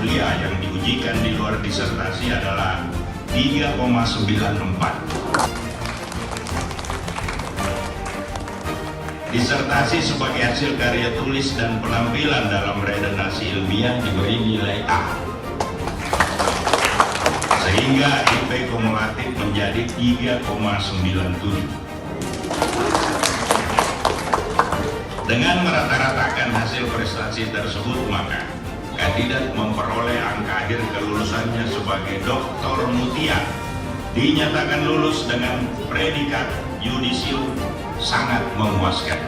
mulia yang diujikan di luar disertasi adalah 3,94. Disertasi sebagai hasil karya tulis dan penampilan dalam redaksi ilmiah diberi nilai A, sehingga IP kumulatif menjadi 3,97. Dengan merata-ratakan hasil prestasi tersebut, maka kandidat memperoleh angka akhir kelulusannya sebagai Dr. Mutia dinyatakan lulus dengan predikat yudisium sangat memuaskan.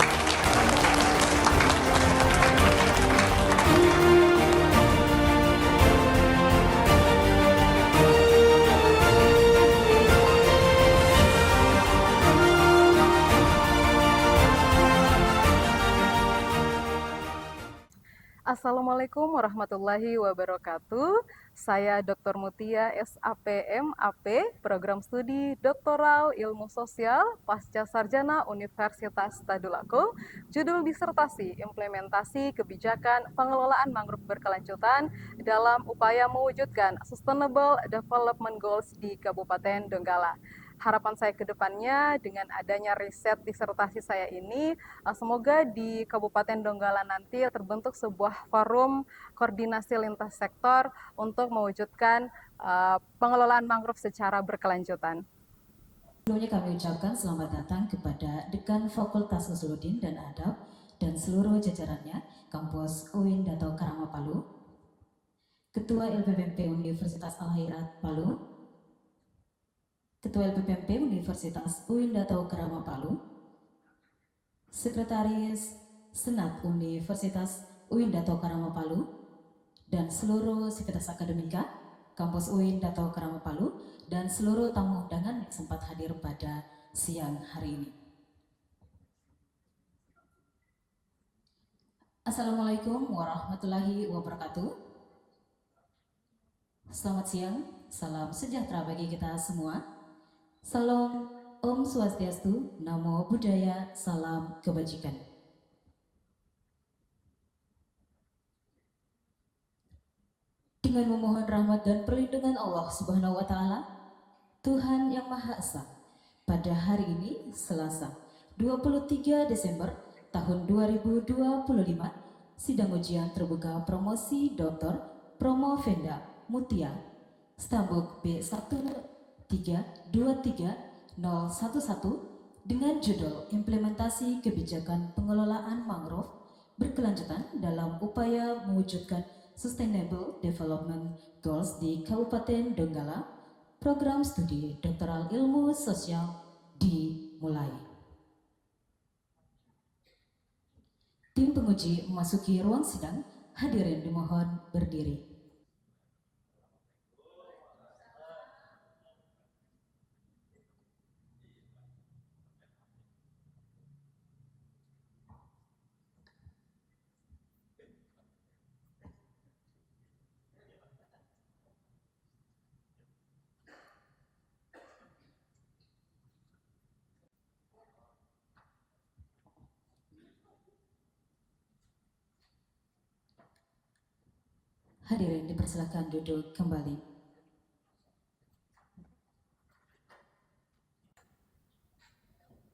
Assalamualaikum warahmatullahi wabarakatuh. Saya Dr. Mutia SAPM AP, Program Studi Doktoral Ilmu Sosial Pasca Sarjana Universitas Tadulako. Judul disertasi Implementasi Kebijakan Pengelolaan Mangrove Berkelanjutan dalam upaya mewujudkan Sustainable Development Goals di Kabupaten Donggala. Harapan saya ke depannya dengan adanya riset disertasi saya ini, semoga di Kabupaten Donggala nanti terbentuk sebuah forum koordinasi lintas sektor untuk mewujudkan pengelolaan mangrove secara berkelanjutan. Sebelumnya kami ucapkan selamat datang kepada Dekan Fakultas Usuluddin dan Adab dan seluruh jajarannya Kampus UIN Dato Karama Palu, Ketua LPPMP Universitas Al-Khairat Palu, Ketua LPPMP Universitas UIN Dato Karama Palu, Sekretaris Senat Universitas UIN Dato Karama Palu, dan seluruh Sivitas Akademika Kampus UIN Dato Karama Palu, dan seluruh tamu undangan yang sempat hadir pada siang hari ini. Assalamualaikum warahmatullahi wabarakatuh. Selamat siang, salam sejahtera bagi kita semua. Salam Om Swastiastu, Namo Buddhaya, salam kebajikan. Dengan memohon rahmat dan perlindungan Allah Subhanahu wa Ta'ala, Tuhan Yang Maha Esa, pada hari ini Selasa 23 Desember tahun 2025, sidang ujian terbuka promosi Dr. Promovenda Mutia Stambuk B1323011 dengan judul Implementasi Kebijakan Pengelolaan Mangrove Berkelanjutan dalam upaya mewujudkan Sustainable Development Goals di Kabupaten Donggala. Program studi Doktoral Ilmu Sosial dimulai. Tim penguji memasuki ruang sidang. Hadirin dimohon berdiri. Hadirin dipersilakan duduk kembali.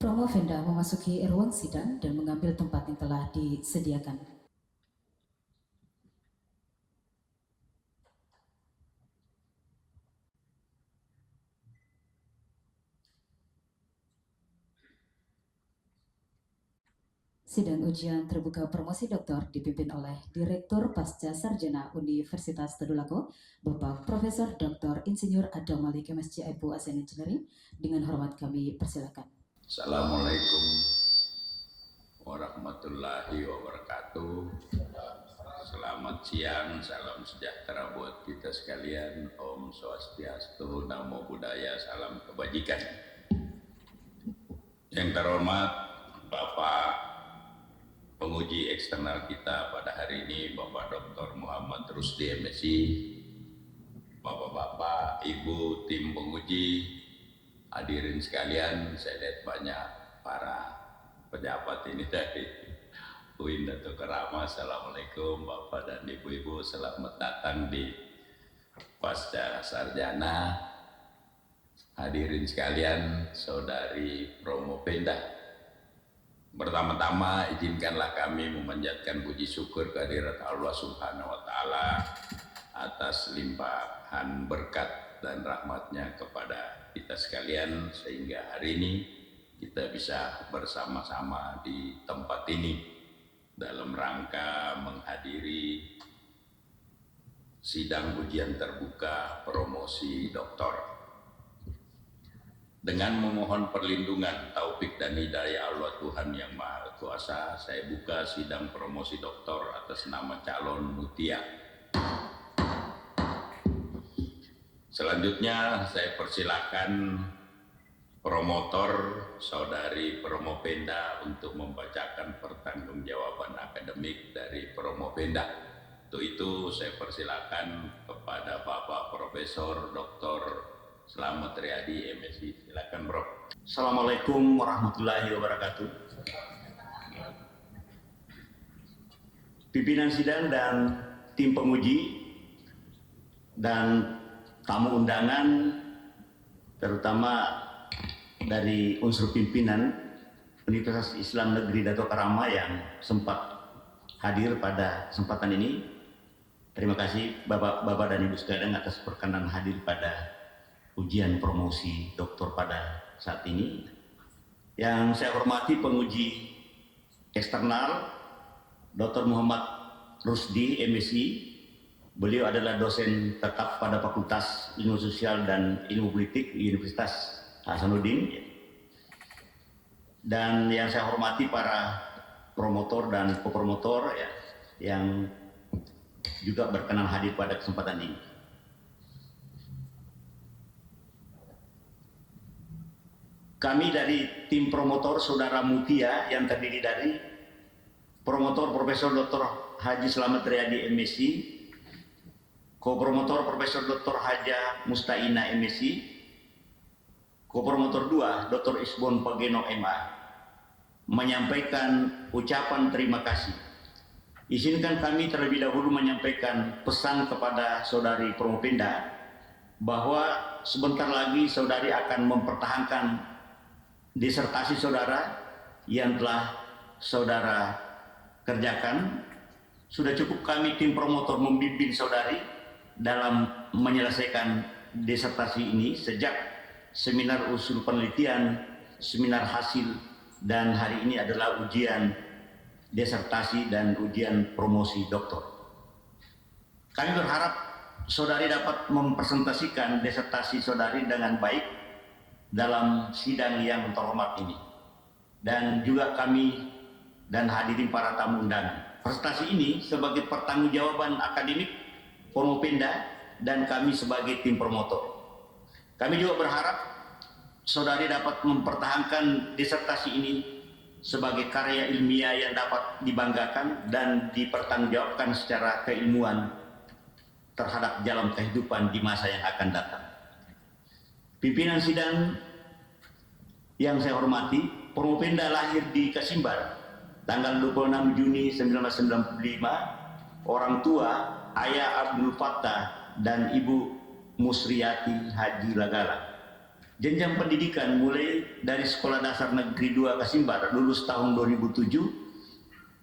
Promovenda memasuki ruang sidang dan mengambil tempat yang telah disediakan. Sidang ujian terbuka promosi doktor dipimpin oleh Direktur Pasca Sarjana Universitas Tadulako, Bapak Profesor Dr. Insinyur Adam Malik MSc IPU ASN Engineering. Dengan hormat kami persilakan. Assalamualaikum warahmatullahi wabarakatuh. Selamat siang, salam sejahtera buat kita sekalian. Om Swastiastu, Namo Buddhaya, salam kebajikan. Yang terhormat Bapak penguji eksternal kita pada hari ini, Bapak Dr. Muhammad Rusdi MSc, Bapak-bapak, Ibu, tim penguji, hadirin sekalian, saya lihat banyak para pejabat ini dari UIN Dato Kerama. Assalamualaikum Bapak dan Ibu-Ibu, selamat datang di Pasca Sarjana. Hadirin sekalian, saudari Promopenda. Pertama-tama izinkanlah kami memanjatkan puji syukur kehadirat Allah Subhanahu wa Ta'ala atas limpahan berkat dan rahmatnya kepada kita sekalian, sehingga hari ini kita bisa bersama-sama di tempat ini dalam rangka menghadiri sidang ujian terbuka promosi doktor. Dengan memohon perlindungan, taufik dan hidayah Allah Tuhan Yang Maha Kuasa, saya buka sidang promosi doktor atas nama calon Mutia. Selanjutnya saya persilakan promotor saudari Promopenda untuk membacakan pertanggungjawaban akademik dari Promopenda. Untuk itu saya persilakan kepada Bapak Profesor Dr. Slamet Riyadi, MSI. Silakan, Bro. Assalamualaikum warahmatullahi wabarakatuh. Pimpinan sidang dan tim penguji dan tamu undangan, terutama dari unsur pimpinan Universitas Islam Negeri Dato Karama yang sempat hadir pada kesempatan ini. Terima kasih Bapak dan Ibu sekalian atas perkenan hadir pada ujian promosi doktor pada saat ini. Yang saya hormati penguji eksternal Dr. Muhammad Rusdi, MSI. Beliau adalah dosen tetap pada Fakultas Ilmu Sosial dan Ilmu Politik Universitas Hasanuddin. Dan yang saya hormati para promotor dan kopromotor ya, yang juga berkenan hadir pada kesempatan ini. Kami dari tim promotor Saudara Mutia yang terdiri dari promotor Profesor Dr. Haji Slamet Riyadi, MSI, kopromotor Profesor Dr. Haja Mustaina, MSI, kopromotor 2 Dr. Isbon Pageno, MA, menyampaikan ucapan terima kasih. Izinkan kami terlebih dahulu menyampaikan pesan kepada saudari Promopenda bahwa sebentar lagi saudari akan mempertahankan disertasi saudara yang telah saudara kerjakan. Sudah cukup kami tim promotor membimbing saudari dalam menyelesaikan disertasi ini sejak seminar usul penelitian, seminar hasil, dan hari ini adalah ujian disertasi dan ujian promosi doktor. Kami berharap saudari dapat mempresentasikan disertasi saudari dengan baik dalam sidang yang terhormat ini, dan juga kami dan hadirin para tamu undangan. Prestasi ini sebagai pertanggungjawaban akademik Promopenda dan kami sebagai tim promotor. Kami juga berharap saudari dapat mempertahankan disertasi ini sebagai karya ilmiah yang dapat dibanggakan dan dipertanggungjawabkan secara keilmuan terhadap jalan kehidupan di masa yang akan datang. Pimpinan sidang yang saya hormati, Promopenda lahir di Kasimbar tanggal 26 Juni 1995. Orang tua Ayah Abdul Fattah dan Ibu Musriyati Haji Lagala. Jenjang pendidikan mulai dari Sekolah Dasar Negeri 2 Kasimbar lulus tahun 2007,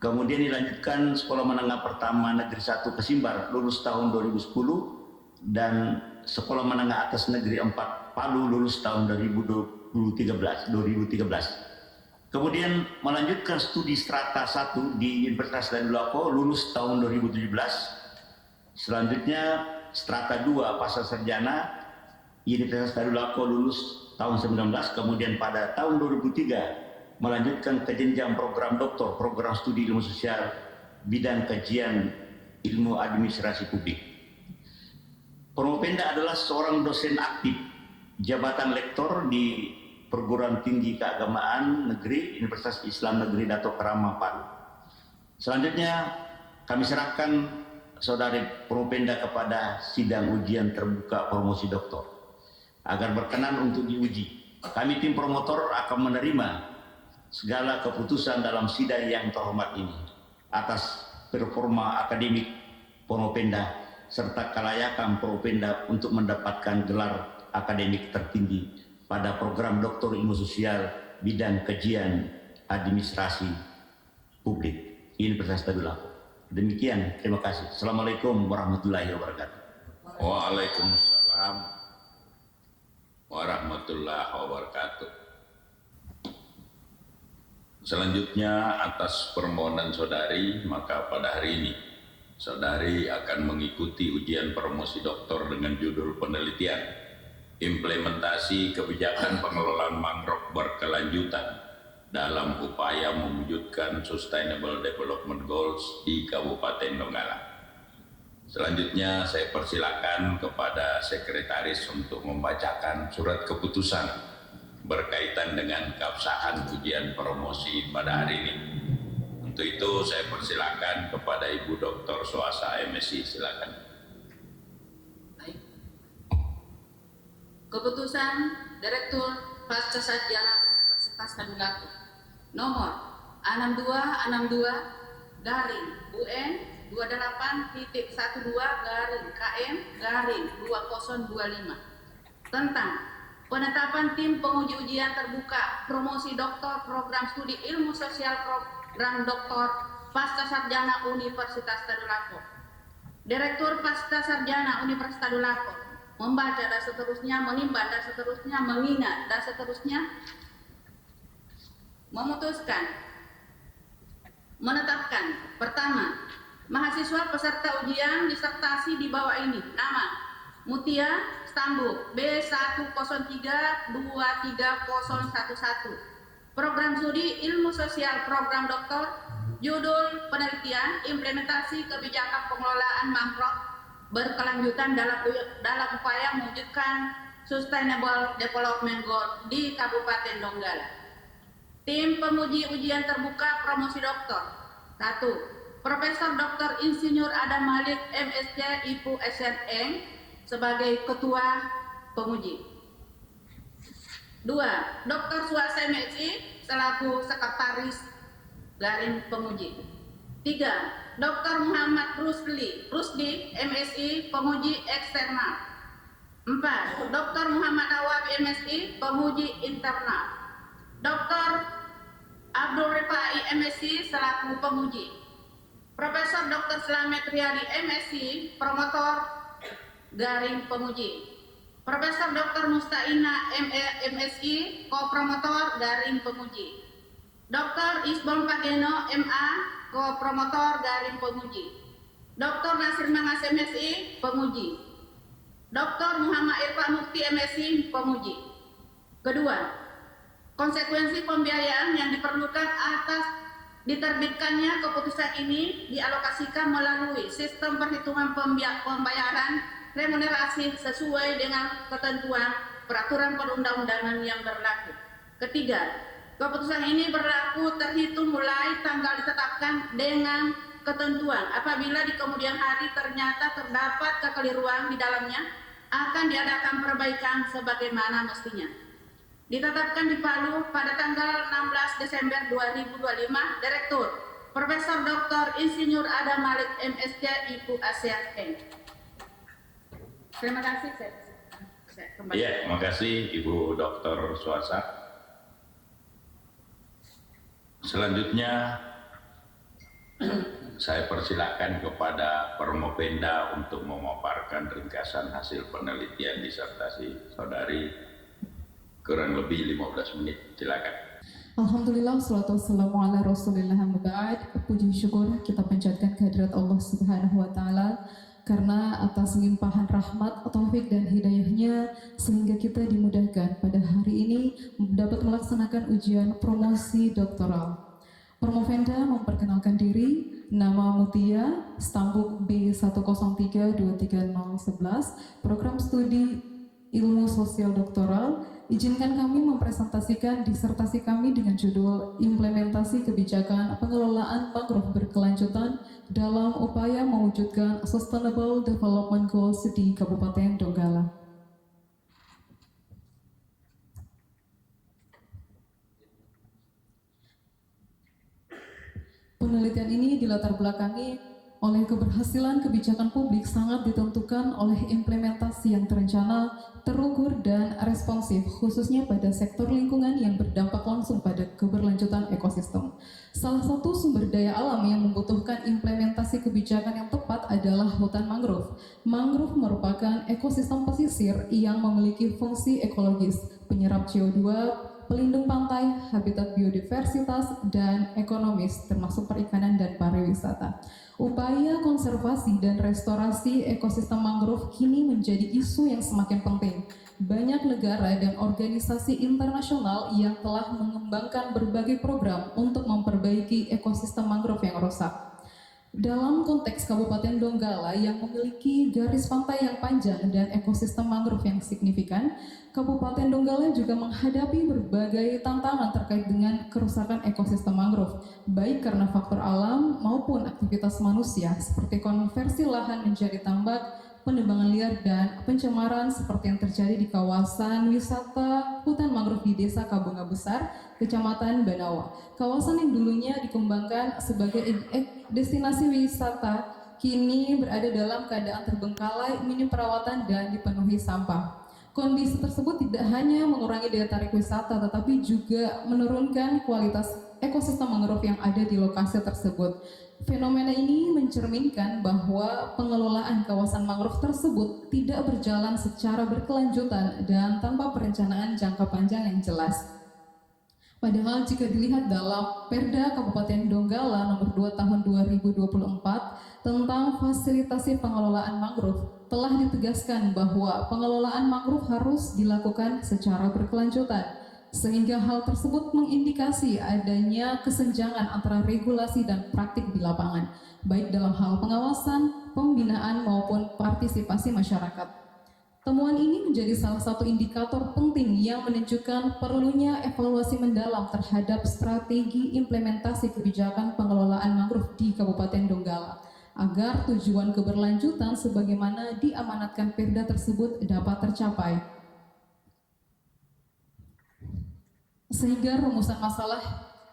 kemudian dilanjutkan Sekolah Menengah Pertama Negeri 1 Kasimbar lulus tahun 2010, dan Sekolah Menengah Atas Negeri 4 Palu lulus tahun 2013. Kemudian melanjutkan studi strata 1 di Universitas Darul Aqsa lulus tahun 2017. Selanjutnya strata 2 pasca sarjana Universitas Darul Aqsa lulus tahun 19. Kemudian pada tahun 2003 melanjutkan ke jenjang program doktor, program studi ilmu sosial bidang kajian ilmu administrasi publik. Promopenda adalah seorang dosen aktif jabatan lektor di Perguruan Tinggi Keagamaan Negeri Universitas Islam Negeri Dato Karama, Palu. Selanjutnya kami serahkan saudari Promopenda kepada sidang ujian terbuka promosi doktor agar berkenan untuk diuji. Kami tim promotor akan menerima segala keputusan dalam sidang yang terhormat ini. atas performa akademik Pronopenda serta kelayakan Pronopenda untuk mendapatkan gelar akademik tertinggi pada program Doktor Ilmu Sosial bidang kajian administrasi publik Universitas Tadulako. Demikian, terima kasih. Assalamualaikum warahmatullahi wabarakatuh. Waalaikumsalam warahmatullahi wabarakatuh. Selanjutnya atas permohonan saudari, maka pada hari ini saudari akan mengikuti ujian promosi doktor dengan judul penelitian implementasi kebijakan pengelolaan mangrove berkelanjutan dalam upaya mewujudkan Sustainable Development Goals di Kabupaten Donggala. Selanjutnya saya persilakan kepada sekretaris untuk membacakan surat keputusan berkaitan dengan keabsahan ujian promosi pada hari ini. Untuk itu saya persilakan kepada Ibu Dr. Suasa MSI, silakan. Baik. Keputusan Direktur Pascasarjana Universitas Tadulako nomor 6262/UN 28.12/KM/2025 tentang penetapan tim penguji ujian terbuka promosi doktor program studi ilmu sosial program doktor Pascasarjana Universitas Tadulako. Direktur Pascasarjana Universitas Tadulako membaca dan seterusnya, menimbang dan seterusnya, mengingat dan seterusnya, memutuskan menetapkan pertama, mahasiswa peserta ujian disertasi di bawah ini. Nama Mutia Stambuk B103230111. Program studi ilmu sosial program doktor, judul penelitian implementasi kebijakan pengelolaan mangrove berkelanjutan dalam upaya mewujudkan Sustainable Development Goal di Kabupaten Donggala. Tim penguji ujian terbuka promosi doktor. 1. Profesor Dr. Insinyur Adam Malik MSc IPU SNM sebagai ketua penguji. 2. Dr. Suasa MSI selaku sekretaris garing penguji. 3. Dr. Muhammad Rusdi MSI penguji eksternal. 4. Dr. Muhammad Awabi MSI penguji internal. Dr. Abdul Rifai MSI selaku penguji. Profesor Dr. Slamet Riyadi MSI promotor garing penguji. Profesor Dr. Mustaina MSI ko-promotor garing penguji. Dr. Isbon Pageno MA ko-promotor garing penguji. Dr. Nasir Mangas MSI penguji. Dr. Muhammad Irfan Mukti MSI penguji. Kedua, konsekuensi pembiayaan yang diperlukan atas diterbitkannya keputusan ini dialokasikan melalui sistem perhitungan pembayaran remunerasi sesuai dengan ketentuan peraturan perundang-undangan yang berlaku. Ketiga, keputusan ini berlaku terhitung mulai tanggal ditetapkan dengan ketentuan. Apabila di kemudian hari ternyata terdapat kekeliruan di dalamnya, akan diadakan perbaikan sebagaimana mestinya. Ditetapkan di Palu pada tanggal 16 Desember 2025, Direktur Profesor Dr. Insinyur Adam Malik MSc IPU ASEAN. Terima kasih. Saya kembali. Ya, terima kasih Ibu Dr. Suasa. Selanjutnya saya persilakan kepada Pronopenda untuk memaparkan ringkasan hasil penelitian disertasi saudari. Kurang lebih 15 menit, silakan. Alhamdulillah, salatu wassalamu ala rasulillah amma ba'd. Puji syukur kita panjatkan kehadirat Allah Subhanahu wa Ta'ala karena atas limpahan rahmat, taufik dan hidayahnya sehingga kita dimudahkan pada hari ini dapat melaksanakan ujian promosi doktoral. Pronopenda memperkenalkan diri, nama Mutia Stambuk B103230111, program studi ilmu sosial doktoral. Izinkan kami mempresentasikan disertasi kami dengan judul Implementasi Kebijakan Pengelolaan Mangrove Berkelanjutan dalam upaya mewujudkan Sustainable Development Goals di Kabupaten Donggala. Penelitian ini dilatar belakangi oleh keberhasilan kebijakan publik sangat ditentukan oleh implementasi yang terencana, terukur, dan responsif, khususnya pada sektor lingkungan yang berdampak langsung pada keberlanjutan ekosistem. Salah satu sumber daya alam yang membutuhkan implementasi kebijakan yang tepat adalah hutan mangrove. Mangrove merupakan ekosistem pesisir yang memiliki fungsi ekologis, penyerap CO2, pelindung pantai, habitat biodiversitas, dan ekonomis, termasuk perikanan dan pariwisata. Upaya konservasi dan restorasi ekosistem mangrove kini menjadi isu yang semakin penting. Banyak negara dan organisasi internasional yang telah mengembangkan berbagai program untuk memperbaiki ekosistem mangrove yang rusak. Dalam konteks Kabupaten Donggala yang memiliki garis pantai yang panjang dan ekosistem mangrove yang signifikan, Kabupaten Donggala juga menghadapi berbagai tantangan terkait dengan kerusakan ekosistem mangrove, baik karena faktor alam maupun aktivitas manusia seperti konversi lahan menjadi tambak, penebangan liar, dan pencemaran seperti yang terjadi di kawasan wisata hutan mangrove di Desa Kabunga Besar, Kecamatan Banawa. Kawasan yang dulunya dikembangkan sebagai destinasi wisata kini berada dalam keadaan terbengkalai, minim perawatan, dan dipenuhi sampah. Kondisi tersebut tidak hanya mengurangi daya tarik wisata, tetapi juga menurunkan kualitas ekosistem mangrove yang ada di lokasi tersebut. Fenomena ini mencerminkan bahwa pengelolaan kawasan mangrove tersebut tidak berjalan secara berkelanjutan dan tanpa perencanaan jangka panjang yang jelas. Padahal jika dilihat dalam Perda Kabupaten Donggala nomor 2 tahun 2024 tentang fasilitasi pengelolaan mangrove, telah ditegaskan bahwa pengelolaan mangrove harus dilakukan secara berkelanjutan, sehingga hal tersebut mengindikasi adanya kesenjangan antara regulasi dan praktik di lapangan, baik dalam hal pengawasan, pembinaan, maupun partisipasi masyarakat. Temuan ini menjadi salah satu indikator penting yang menunjukkan perlunya evaluasi mendalam terhadap strategi implementasi kebijakan pengelolaan mangrove di Kabupaten Donggala, agar tujuan keberlanjutan sebagaimana diamanatkan Perda tersebut dapat tercapai. Sehingga rumusan masalah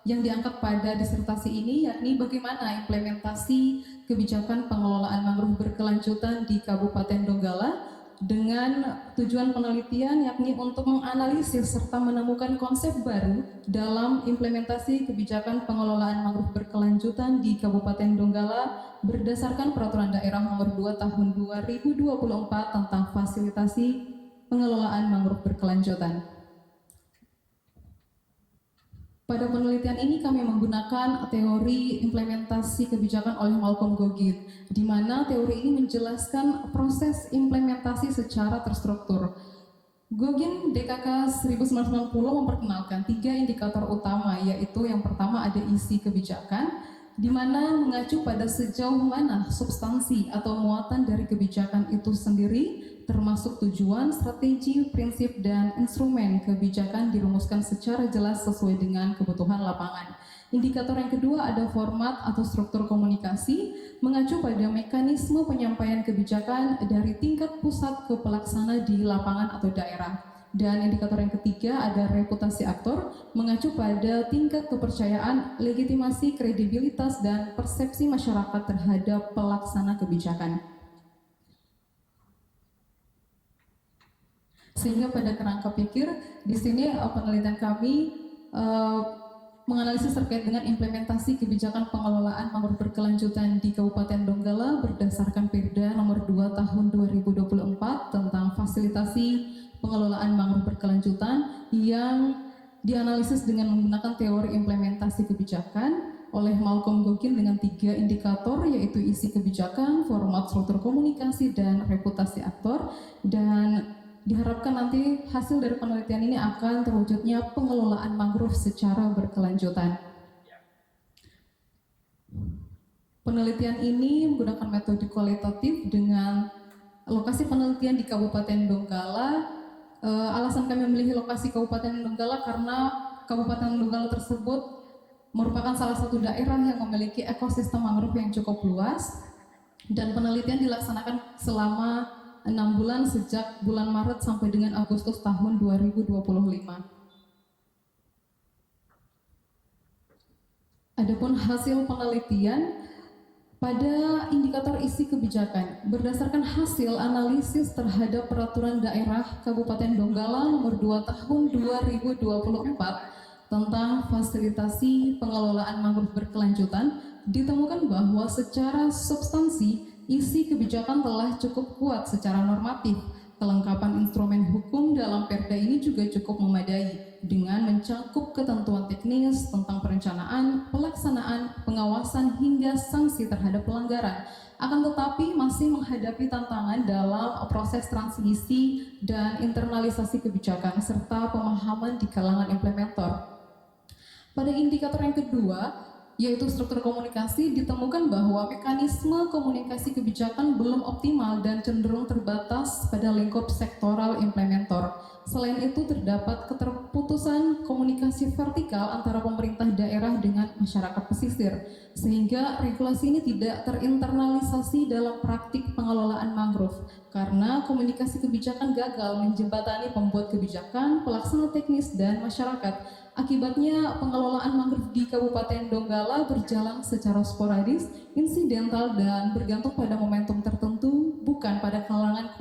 yang diangkat pada disertasi ini yakni bagaimana implementasi kebijakan pengelolaan mangrove berkelanjutan di Kabupaten Donggala dengan tujuan penelitian yakni untuk menganalisis serta menemukan konsep baru dalam implementasi kebijakan pengelolaan mangrove berkelanjutan di Kabupaten Donggala berdasarkan Peraturan Daerah Nomor 2 Tahun 2024 tentang fasilitasi pengelolaan mangrove berkelanjutan. Pada penelitian ini kami menggunakan teori implementasi kebijakan oleh Malcolm Gogin, di mana teori ini menjelaskan proses implementasi secara terstruktur. Gogin DKK 1990 memperkenalkan 3 indikator utama, yaitu yang pertama ada isi kebijakan, di mana mengacu pada sejauh mana substansi atau muatan dari kebijakan itu sendiri, termasuk tujuan, strategi, prinsip, dan instrumen kebijakan dirumuskan secara jelas sesuai dengan kebutuhan lapangan. Indikator yang kedua ada format atau struktur komunikasi, mengacu pada mekanisme penyampaian kebijakan dari tingkat pusat ke pelaksana di lapangan atau daerah. Dan indikator yang ketiga ada reputasi aktor, mengacu pada tingkat kepercayaan, legitimasi, kredibilitas, dan persepsi masyarakat terhadap pelaksana kebijakan. Sehingga pada kerangka pikir, di sini penelitian kami menganalisis terkait dengan implementasi kebijakan pengelolaan mangrove berkelanjutan di Kabupaten Donggala berdasarkan Perda Nomor 2 Tahun 2024 tentang fasilitasi pengelolaan mangrove berkelanjutan yang dianalisis dengan menggunakan teori implementasi kebijakan oleh Malcolm Gogin dengan 3 indikator, yaitu isi kebijakan, format, struktur komunikasi, dan reputasi aktor. Dan diharapkan nanti hasil dari penelitian ini akan terwujudnya pengelolaan mangrove secara berkelanjutan. Penelitian ini menggunakan metode kualitatif dengan lokasi penelitian di Kabupaten Donggala. Alasan kami memilih lokasi Kabupaten Donggala karena Kabupaten Donggala tersebut merupakan salah satu daerah yang memiliki ekosistem mangrove yang cukup luas, dan penelitian dilaksanakan selama 6 bulan sejak bulan Maret sampai dengan Agustus tahun 2025. Adapun hasil penelitian pada indikator isi kebijakan, berdasarkan hasil analisis terhadap Peraturan Daerah Kabupaten Donggala Nomor 2 Tahun 2024 tentang fasilitasi pengelolaan mangrove berkelanjutan, ditemukan bahwa secara substansi isi kebijakan telah cukup kuat secara normatif. Kelengkapan instrumen hukum dalam Perda ini juga cukup memadai dengan mencakup ketentuan teknis tentang perencanaan, pelaksanaan, pengawasan hingga sanksi terhadap pelanggaran. Akan tetapi masih menghadapi tantangan dalam proses transmisi dan internalisasi kebijakan serta pemahaman di kalangan implementer. Pada indikator yang kedua, yaitu struktur komunikasi, ditemukan bahwa mekanisme komunikasi kebijakan belum optimal dan cenderung terbatas pada lingkup sektoral implementer. Selain itu, terdapat keterputusan komunikasi vertikal antara pemerintah daerah dengan masyarakat pesisir, sehingga regulasi ini tidak terinternalisasi dalam praktik pengelolaan mangrove, karena komunikasi kebijakan gagal menjembatani pembuat kebijakan, pelaksana teknis, dan masyarakat. Akibatnya, pengelolaan mangrove di Kabupaten Donggala berjalan secara sporadis, insidental, dan bergantung pada momentum tertentu, bukan pada kerangka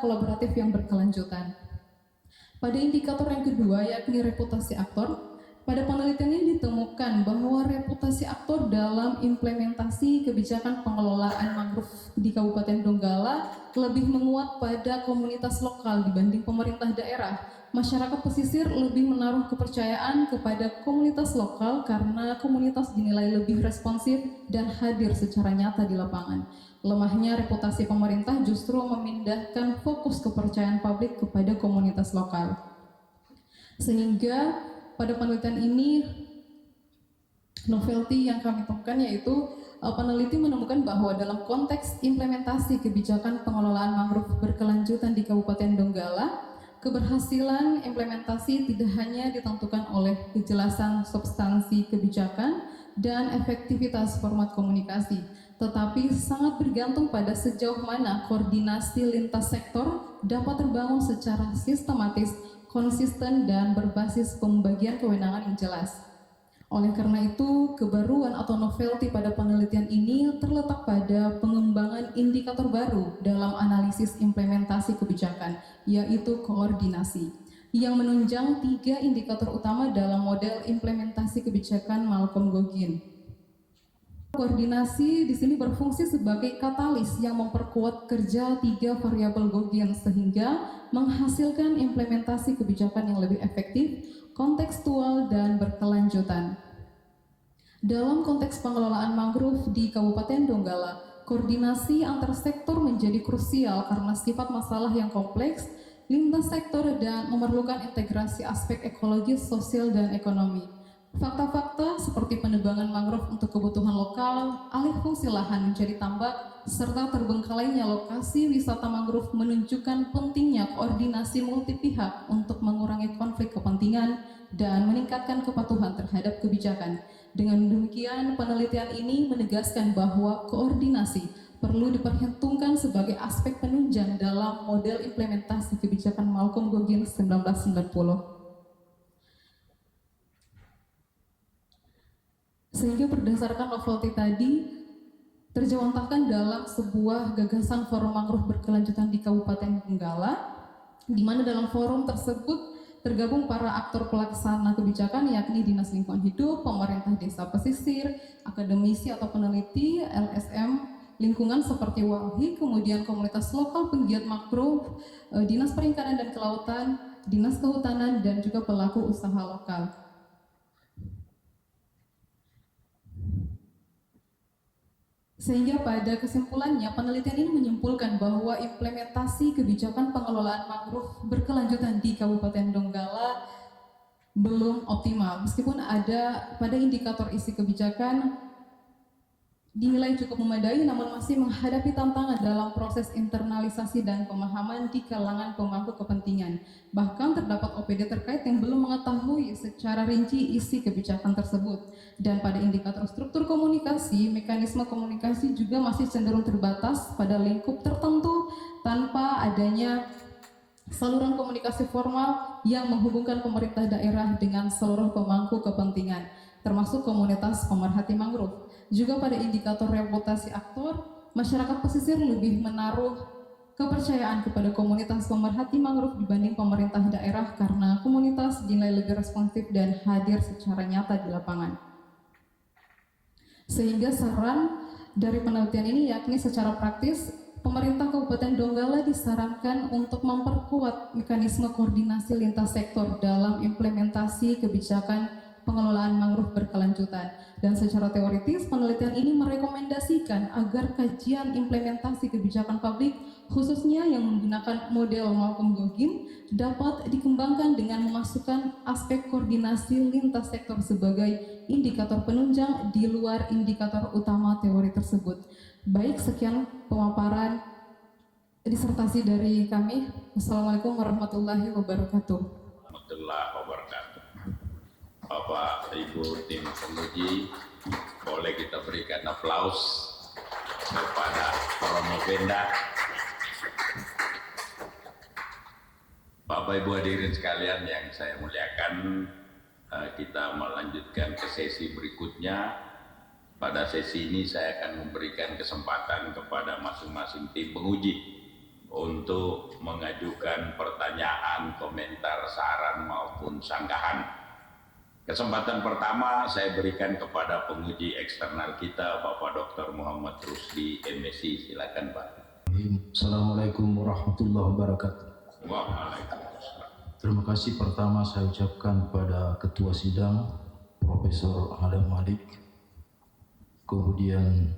kolaboratif yang berkelanjutan. Pada indikator yang kedua, yakni reputasi aktor, pada penelitian ini ditemukan bahwa reputasi aktor dalam implementasi kebijakan pengelolaan mangrove di Kabupaten Donggala lebih menguat pada komunitas lokal dibanding pemerintah daerah. Masyarakat pesisir lebih menaruh kepercayaan kepada komunitas lokal karena komunitas dinilai lebih responsif dan hadir secara nyata di lapangan. Lemahnya reputasi pemerintah justru memindahkan fokus kepercayaan publik kepada komunitas lokal. Sehingga pada penelitian ini, novelty yang kami temukan yaitu peneliti menemukan bahwa dalam konteks implementasi kebijakan pengelolaan mangrove berkelanjutan di Kabupaten Donggala, keberhasilan implementasi tidak hanya ditentukan oleh kejelasan substansi kebijakan dan efektivitas format komunikasi, tetapi sangat bergantung pada sejauh mana koordinasi lintas sektor dapat terbangun secara sistematis, konsisten, dan berbasis pembagian kewenangan yang jelas. Oleh karena itu, kebaruan atau novelty pada penelitian ini terletak pada pengembangan indikator baru dalam analisis implementasi kebijakan, yaitu koordinasi, yang menunjang 3 indikator utama dalam model implementasi kebijakan Malcolm Gogin. Koordinasi di sini berfungsi sebagai katalis yang memperkuat kerja 3 variabel Gogin sehingga menghasilkan implementasi kebijakan yang lebih efektif, kontekstual, dan berkelanjutan. Dalam konteks pengelolaan mangrove di Kabupaten Donggala, koordinasi antar sektor menjadi krusial karena sifat masalah yang kompleks, lintas sektor, dan memerlukan integrasi aspek ekologis, sosial, dan ekonomi. Fakta-fakta seperti penebangan mangrove untuk kebutuhan lokal, alih fungsi lahan menjadi tambak, serta terbengkalainya lokasi wisata mangrove menunjukkan pentingnya koordinasi multi pihak untuk mengurangi konflik kepentingan dan meningkatkan kepatuhan terhadap kebijakan. Dengan demikian, penelitian ini menegaskan bahwa koordinasi perlu diperhitungkan sebagai aspek penunjang dalam model implementasi kebijakan Malcolm Gogin 1990. Sehingga berdasarkan novelty tadi, terjawantahkan dalam sebuah gagasan forum mangrove berkelanjutan di Kabupaten Donggala, di mana dalam forum tersebut tergabung para aktor pelaksana kebijakan yakni Dinas Lingkungan Hidup, pemerintah desa pesisir, akademisi atau peneliti, LSM lingkungan seperti WALHI, kemudian komunitas lokal penggiat mangrove, Dinas Perikanan dan Kelautan, Dinas Kehutanan, dan juga pelaku usaha lokal. Sehingga pada kesimpulannya, penelitian ini menyimpulkan bahwa implementasi kebijakan pengelolaan mangrove berkelanjutan di Kabupaten Donggala belum optimal. Meskipun ada pada indikator isi kebijakan dinilai cukup memadai, namun masih menghadapi tantangan dalam proses internalisasi dan pemahaman di kalangan pemangku kepentingan. Bahkan terdapat OPD terkait yang belum mengetahui secara rinci isi kebijakan tersebut. Dan pada indikator struktur komunikasi, mekanisme komunikasi juga masih cenderung terbatas pada lingkup tertentu tanpa adanya saluran komunikasi formal yang menghubungkan pemerintah daerah dengan seluruh pemangku kepentingan, termasuk komunitas pemerhati mangrove. Juga pada indikator reputasi aktor, masyarakat pesisir lebih menaruh kepercayaan kepada komunitas pemerhati mangrove dibanding pemerintah daerah karena komunitas dinilai lebih responsif dan hadir secara nyata di lapangan. Sehingga saran dari penelitian ini yakni secara praktis, pemerintah Kabupaten Donggala disarankan untuk memperkuat mekanisme koordinasi lintas sektor dalam implementasi kebijakan pengelolaan mangrove berkelanjutan. Dan secara teoritis, penelitian ini merekomendasikan agar kajian implementasi kebijakan publik, khususnya yang menggunakan model Malcolm Gogin, dapat dikembangkan dengan memasukkan aspek koordinasi lintas sektor sebagai indikator penunjang di luar indikator utama teori tersebut. Baik, sekian pemaparan disertasi dari kami. Wassalamualaikum warahmatullahi wabarakatuh. Warahmatullahi wabarakatuh. Bapak, Ibu, tim penguji, boleh kita berikan aplaus kepada Promopenda. Bapak Ibu hadirin sekalian yang saya muliakan, kita melanjutkan ke sesi berikutnya. Pada sesi ini saya akan memberikan kesempatan kepada masing-masing tim penguji untuk mengajukan pertanyaan, komentar, saran maupun sanggahan. Kesempatan pertama saya berikan kepada penguji eksternal kita, Bapak Dr. Muhammad Rusdi, MSc. Silakan Pak. Assalamualaikum warahmatullahi wabarakatuh. Waalaikumsalam. Terima kasih pertama saya ucapkan pada Ketua Sidang, Profesor Adam Malik. Kemudian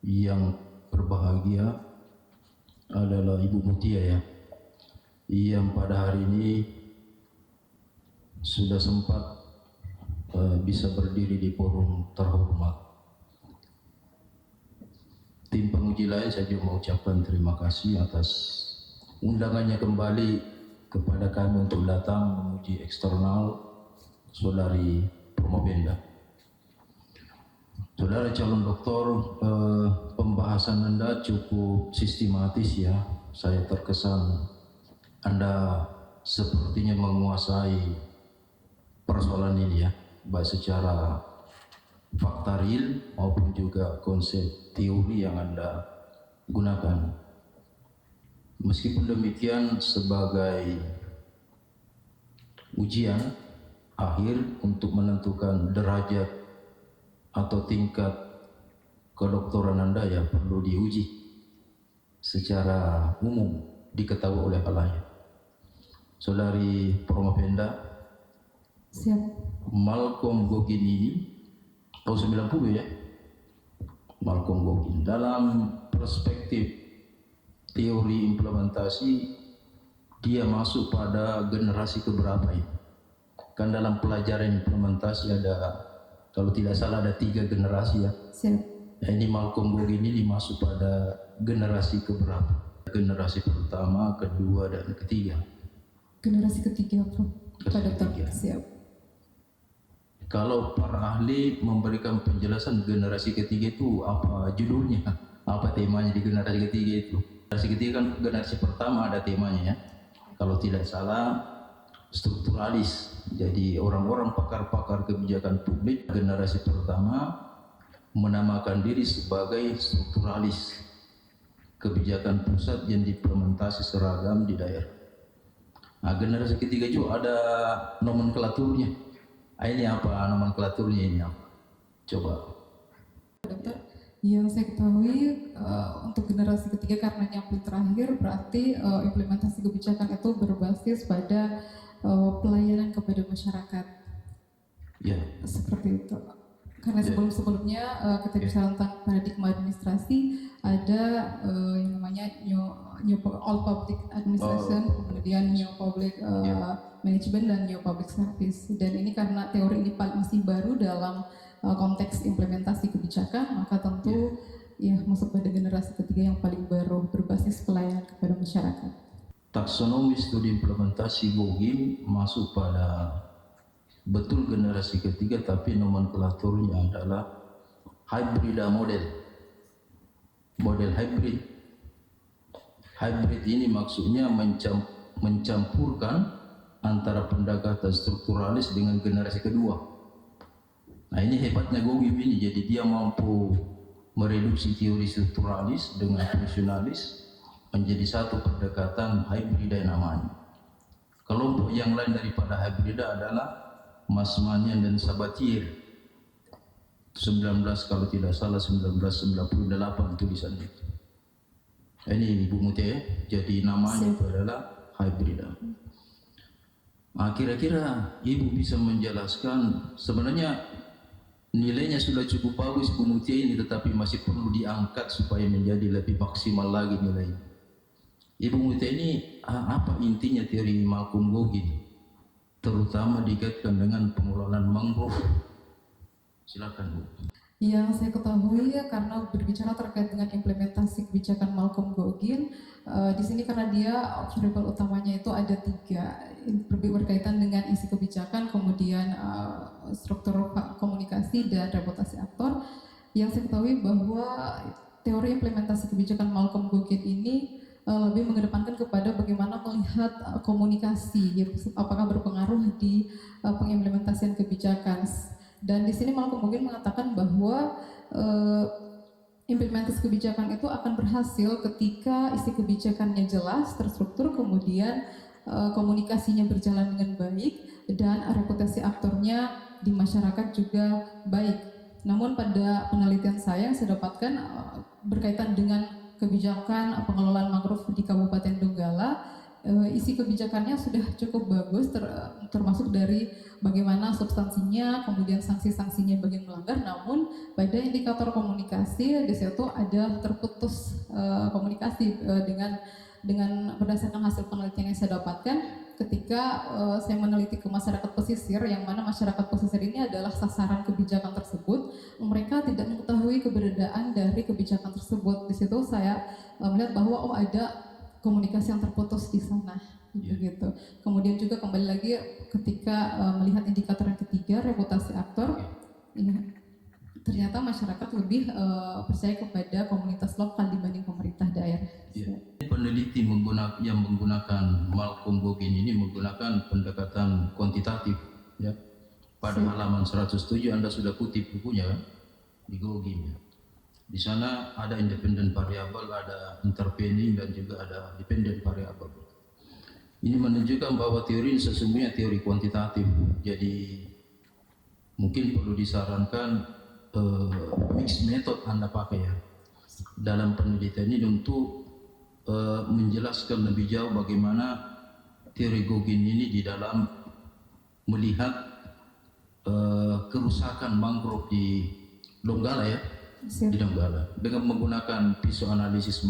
yang berbahagia adalah Ibu Mutia ya, yang pada hari ini sudah sempat bisa berdiri di forum terhormat. Tim penguji lain saya juga mengucapkan terima kasih atas undangannya kembali kepada kami untuk datang menguji eksternal Saudari Promopenda. Saudara calon doktor, pembahasan Anda cukup sistematis ya. Saya terkesan Anda sepertinya menguasai persoalan ini ya, baik secara fakta real maupun juga konsep teori yang Anda gunakan. Meskipun demikian, sebagai ujian akhir untuk menentukan derajat atau tingkat kedoktoran Anda ya perlu diuji secara umum, diketahui oleh halayak. Saudari Promopenda, Siap. Malcolm Gogin ini tahun 90 ya, Malcolm Gogin dalam perspektif teori implementasi dia masuk pada generasi keberapa ya? Kan dalam pelajaran implementasi ada, kalau tidak salah ada 3 generasi ya. Siap. Nah, ini Malcolm Gogin ini masuk pada generasi keberapa? Generasi pertama, kedua, dan ketiga. Generasi ketiga, Prof. Pak Dokter. Ketiga. Siap. Kalau para ahli memberikan penjelasan generasi ketiga itu apa judulnya, apa temanya di generasi ketiga itu? Generasi ketiga kan generasi pertama ada temanya ya. Kalau tidak salah strukturalis. Jadi orang-orang pakar-pakar kebijakan publik generasi pertama menamakan diri sebagai strukturalis, kebijakan pusat yang diimplementasi seragam di daerah. Nah, generasi ketiga juga ada nomenklaturnya. Ini apa nomenklaturnya ini apa? Coba. Dokter, yang saya ketahui untuk generasi ketiga karena yang paling terakhir berarti implementasi kebijakan itu berbasis pada pelayanan kepada masyarakat. Ya. Seperti itu. Karena sebelum-sebelumnya kita bicara tentang paradigma administrasi, ada yang namanya new all public administration, kemudian new public management dan new public service. Dan ini karena teori ini masih baru dalam konteks implementasi kebijakan, maka tentu ya masuk pada generasi ketiga yang paling baru berbasis pelayanan kepada masyarakat. Taksonomi studi implementasi Gogin masuk pada betul generasi ketiga, tapi nomenklaturnya adalah hybrida model. Model hybrid. Hybrid ini maksudnya mencampurkan antara pendekatan strukturalis dengan generasi kedua. Nah, ini hebatnya Gogim ini, jadi dia mampu mereduksi teori strukturalis dengan fungsionalis menjadi satu pendekatan hybrida namanya. Kelompok yang lain daripada hybrida adalah Masmanian dan Sabatier. 19 kalau tidak salah 1998 tulisannya. Ini Ibu Mutia ya, jadi namanya itu adalah hybrida. Nah, kira-kira Ibu bisa menjelaskan sebenarnya nilainya sudah cukup bagus Bu Mutia ini, tetapi masih perlu diangkat supaya menjadi lebih maksimal lagi nilainya. Ibu Mutia ini apa intinya teori Malcolm Gogin, terutama dikaitkan dengan pengelolaan mangrove? Silakan Bu. Yang saya ketahui ya, karena berbicara terkait dengan implementasi kebijakan Malcolm Gogin, di sini karena dia variabel utamanya itu ada 3, berkaitan dengan isi kebijakan, kemudian struktur komunikasi dan reputasi aktor. Yang saya ketahui bahwa teori implementasi kebijakan Malcolm Gogin ini lebih mengedepankan kepada bagaimana melihat komunikasi, gitu, apakah berpengaruh di pengimplementasian kebijakan. Dan di sini Malcolm Gogin mengatakan bahwa implementasi kebijakan itu akan berhasil ketika isi kebijakannya jelas, terstruktur, kemudian komunikasinya berjalan dengan baik, dan reputasi aktornya di masyarakat juga baik. Namun pada penelitian saya yang saya dapatkan berkaitan dengan kebijakan pengelolaan mangrove di Kabupaten Donggala, isi kebijakannya sudah cukup bagus, termasuk dari bagaimana substansinya, kemudian sanksi-sanksinya bagi melanggar. Namun pada indikator komunikasi di situ ada terputus komunikasi dengan berdasarkan hasil penelitian yang saya dapatkan ketika saya meneliti ke masyarakat pesisir, yang mana masyarakat pesisir ini adalah sasaran kebijakan tersebut. Mereka tidak mengetahui keberadaan dari kebijakan tersebut. Di situ saya melihat bahwa ada komunikasi yang terputus di sana, gitu. Kemudian juga kembali lagi ketika melihat indikator yang ketiga, reputasi aktor, ternyata masyarakat lebih percaya kepada komunitas lokal dibanding pemerintah daerah. Peneliti yang menggunakan Malcolm Gogin ini menggunakan pendekatan kuantitatif, ya. Pada halaman 107 Anda sudah kutip bukunya kan, di Gogin. Ya. Di sana ada independent variable, ada intervening, dan juga ada dependent variable. Ini menunjukkan bahwa teori ini sesungguhnya teori kuantitatif. Jadi mungkin perlu disarankan mixed method Anda pakai ya dalam penelitian ini untuk menjelaskan lebih jauh bagaimana teori Gogin ini di dalam melihat kerusakan mangrove di Donggala ya. Di Donggala dengan menggunakan pisau analisis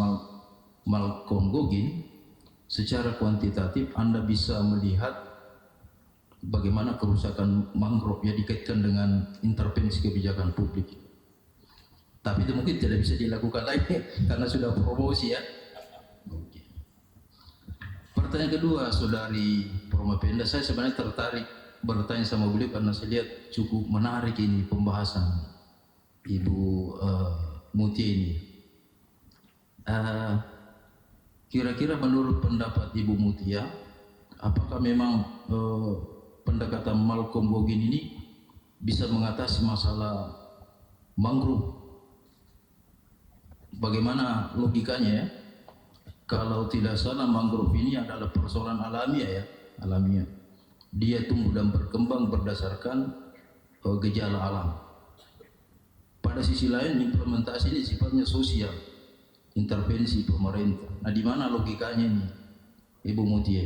Malcolm Gogin secara kuantitatif Anda bisa melihat bagaimana kerusakan mangrove ya dikaitkan dengan intervensi kebijakan publik. Tapi itu mungkin tidak bisa dilakukan lagi karena sudah promosi ya. Pertanyaan kedua, Saudari Promapenda, saya sebenarnya tertarik bertanya sama beliau karena saya lihat cukup menarik ini pembahasan Ibu Mutia ini. Kira-kira menurut pendapat Ibu Mutia, apakah memang pendekatan Malcolm Gogin ini bisa mengatasi masalah mangrove? Bagaimana logikanya ya? Kalau tidak salah mangrove ini adalah persoalan alamiah ya, alamiah. Dia tumbuh dan berkembang berdasarkan gejala alam. Pada sisi lain implementasi ini sifatnya sosial, intervensi pemerintah. Nah, di mana logikanya ini, Ibu Mutia?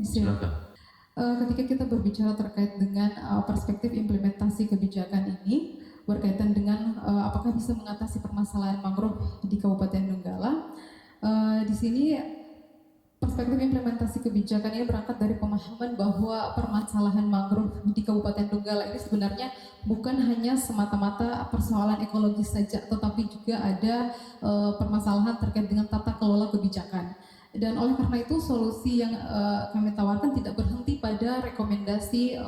Silakan. Ketika kita berbicara terkait dengan perspektif implementasi kebijakan ini berkaitan dengan apakah bisa mengatasi permasalahan mangrove di Kabupaten Donggala, di sini perspektif implementasi kebijakan ini berangkat dari pemahaman bahwa permasalahan mangrove di Kabupaten Donggala ini sebenarnya bukan hanya semata-mata persoalan ekologis saja, tetapi juga ada permasalahan terkait dengan tata kelola kebijakan. Dan oleh karena itu solusi yang kami tawarkan tidak berhenti pada rekomendasi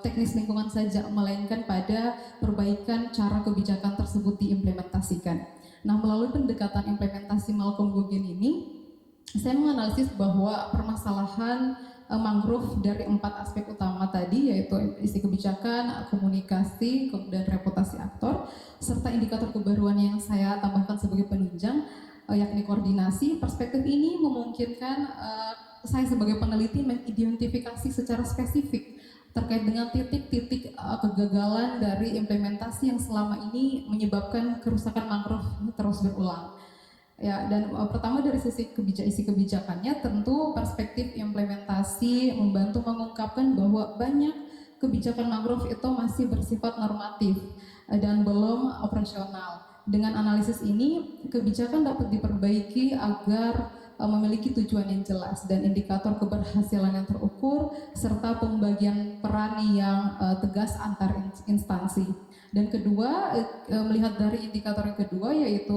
teknis lingkungan saja, melainkan pada perbaikan cara kebijakan tersebut diimplementasikan. Nah, melalui pendekatan implementasi Malcolm Gogin ini, saya menganalisis bahwa permasalahan mangrove dari 4 aspek utama tadi, yaitu isi kebijakan, komunikasi, kemudian reputasi aktor, serta indikator kebaruan yang saya tambahkan sebagai penunjang, yakni koordinasi. Perspektif ini memungkinkan saya sebagai peneliti mengidentifikasi secara spesifik terkait dengan titik-titik kegagalan dari implementasi yang selama ini menyebabkan kerusakan mangrove terus berulang. Ya, dan pertama dari sisi isi kebijakannya, tentu perspektif implementasi membantu mengungkapkan bahwa banyak kebijakan mangrove itu masih bersifat normatif dan belum operasional. Dengan analisis ini, kebijakan dapat diperbaiki agar memiliki tujuan yang jelas dan indikator keberhasilan yang terukur, serta pembagian peran yang tegas antar instansi. Dan kedua, melihat dari indikator yang kedua, yaitu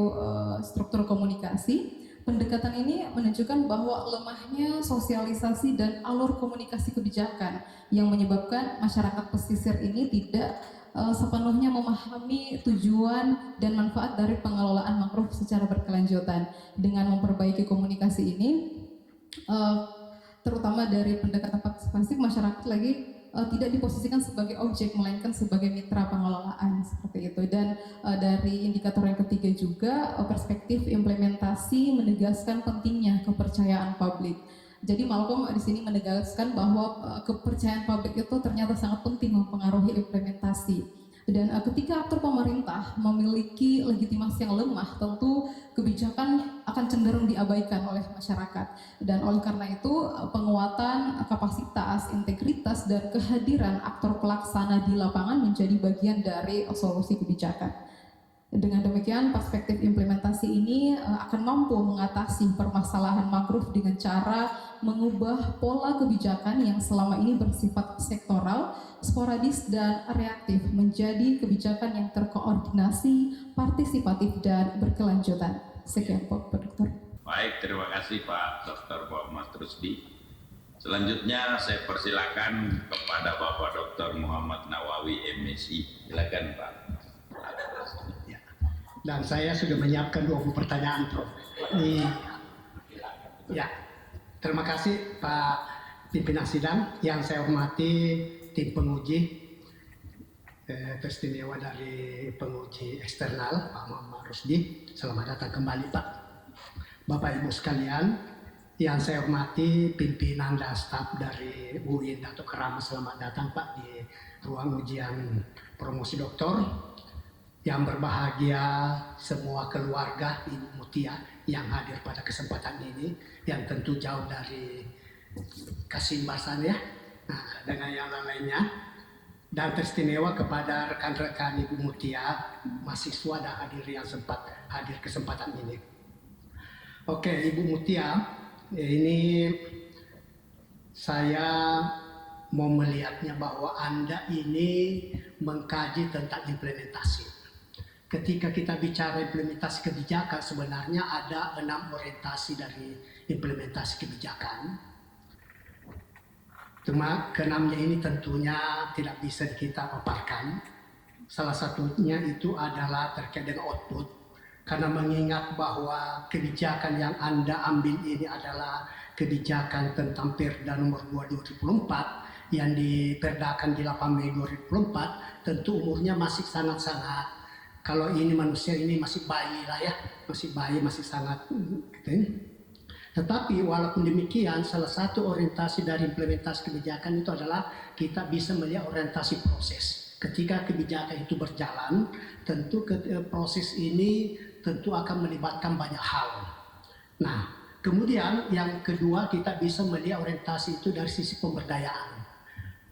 struktur komunikasi. Pendekatan ini menunjukkan bahwa lemahnya sosialisasi dan alur komunikasi kebijakan yang menyebabkan masyarakat pesisir ini tidak sepenuhnya memahami tujuan dan manfaat dari pengelolaan mangrove secara berkelanjutan. Dengan memperbaiki komunikasi ini, terutama dari pendekatan partisipasi, masyarakat lagi tidak diposisikan sebagai objek, melainkan sebagai mitra pengelolaan, seperti itu. Dan dari indikator yang ketiga juga, perspektif implementasi menegaskan pentingnya kepercayaan publik. Jadi Malcolm di sini menegaskan bahwa kepercayaan publik itu ternyata sangat penting mempengaruhi implementasi. Dan ketika aktor pemerintah memiliki legitimasi yang lemah, tentu kebijakan akan cenderung diabaikan oleh masyarakat. Dan oleh karena itu, penguatan kapasitas, integritas, dan kehadiran aktor pelaksana di lapangan menjadi bagian dari solusi kebijakan. Dengan demikian, perspektif implementasi ini akan mampu mengatasi permasalahan mangrove dengan cara mengubah pola kebijakan yang selama ini bersifat sektoral, sporadis, dan reaktif menjadi kebijakan yang terkoordinasi, partisipatif, dan berkelanjutan. Sekian Pak Dokter. Baik, terima kasih Pak Dr. Muhammad Rusdi. Selanjutnya saya persilakan kepada Bapak Dr. Muhammad Nawawi MSI. Silakan Pak. Dan saya sudah menyiapkan 20 pertanyaan, Prof. Ya, terima kasih Pak Pimpinan Sidang. Yang saya hormati tim penguji teristimewa dari penguji eksternal Pak Muhammad Rusdi. Selamat datang kembali Pak. Bapak Ibu sekalian, yang saya hormati pimpinan dan staf dari UIN Dato' Kerama, selamat datang Pak di ruang ujian promosi doktor. Yang berbahagia semua keluarga Ibu Mutia yang hadir pada kesempatan ini, yang tentu jauh dari Kasimbasan ya, nah, dengan yang lainnya. Dan teristimewa kepada rekan-rekan Ibu Mutia, mahasiswa dan hadir yang sempat hadir kesempatan ini. Oke, Ibu Mutia, ini saya mau melihatnya bahwa Anda ini mengkaji tentang implementasi. Ketika kita bicara implementasi kebijakan, sebenarnya ada 6 orientasi dari implementasi kebijakan. Cuma ke-6-nya ini tentunya tidak bisa kita paparkan. Salah satunya itu adalah terkait dengan output. Karena mengingat bahwa kebijakan yang Anda ambil ini adalah kebijakan tentang Perda nomor 2 2004 yang diperdakan di 8 Mei 2004, tentu umurnya masih sangat-sangat, kalau ini manusia ini masih bayi lah ya, masih bayi, masih sangat gitu. Tetapi walaupun demikian, salah satu orientasi dari implementasi kebijakan itu adalah kita bisa melihat orientasi proses. Ketika kebijakan itu berjalan, tentu proses ini tentu akan melibatkan banyak hal. Nah, kemudian yang kedua kita bisa melihat orientasi itu dari sisi pemberdayaan.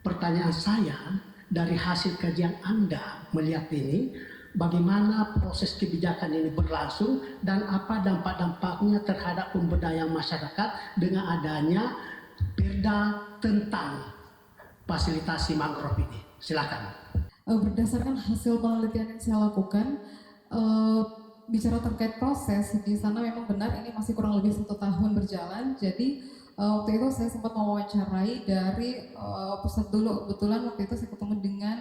Pertanyaan saya, dari hasil kajian Anda melihat ini, bagaimana proses kebijakan ini berlangsung dan apa dampak-dampaknya terhadap pemberdayaan masyarakat dengan adanya Perda tentang fasilitasi mangrove ini. Silakan. Berdasarkan hasil penelitian yang saya lakukan, bicara terkait proses, di sana memang benar ini masih kurang lebih 1 tahun berjalan. Jadi waktu itu saya sempat mewawancarai dari pusat dulu. Kebetulan waktu itu saya ketemu dengan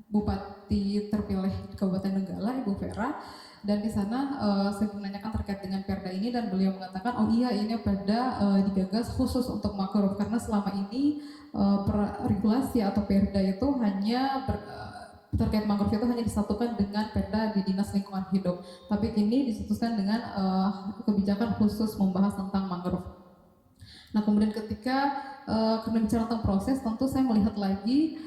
Bupati terpilih di Kabupaten Donggala, Ibu Vera, dan di sana saya menanyakan terkait dengan perda ini dan beliau mengatakan, oh iya ini perda digagas khusus untuk mangrove karena selama ini regulasi atau perda itu hanya terkait mangrove itu hanya disatukan dengan perda di Dinas Lingkungan Hidup, tapi kini disatukan dengan kebijakan khusus membahas tentang mangrove. Nah kemudian ketika karena bicara tentang proses, tentu saya melihat lagi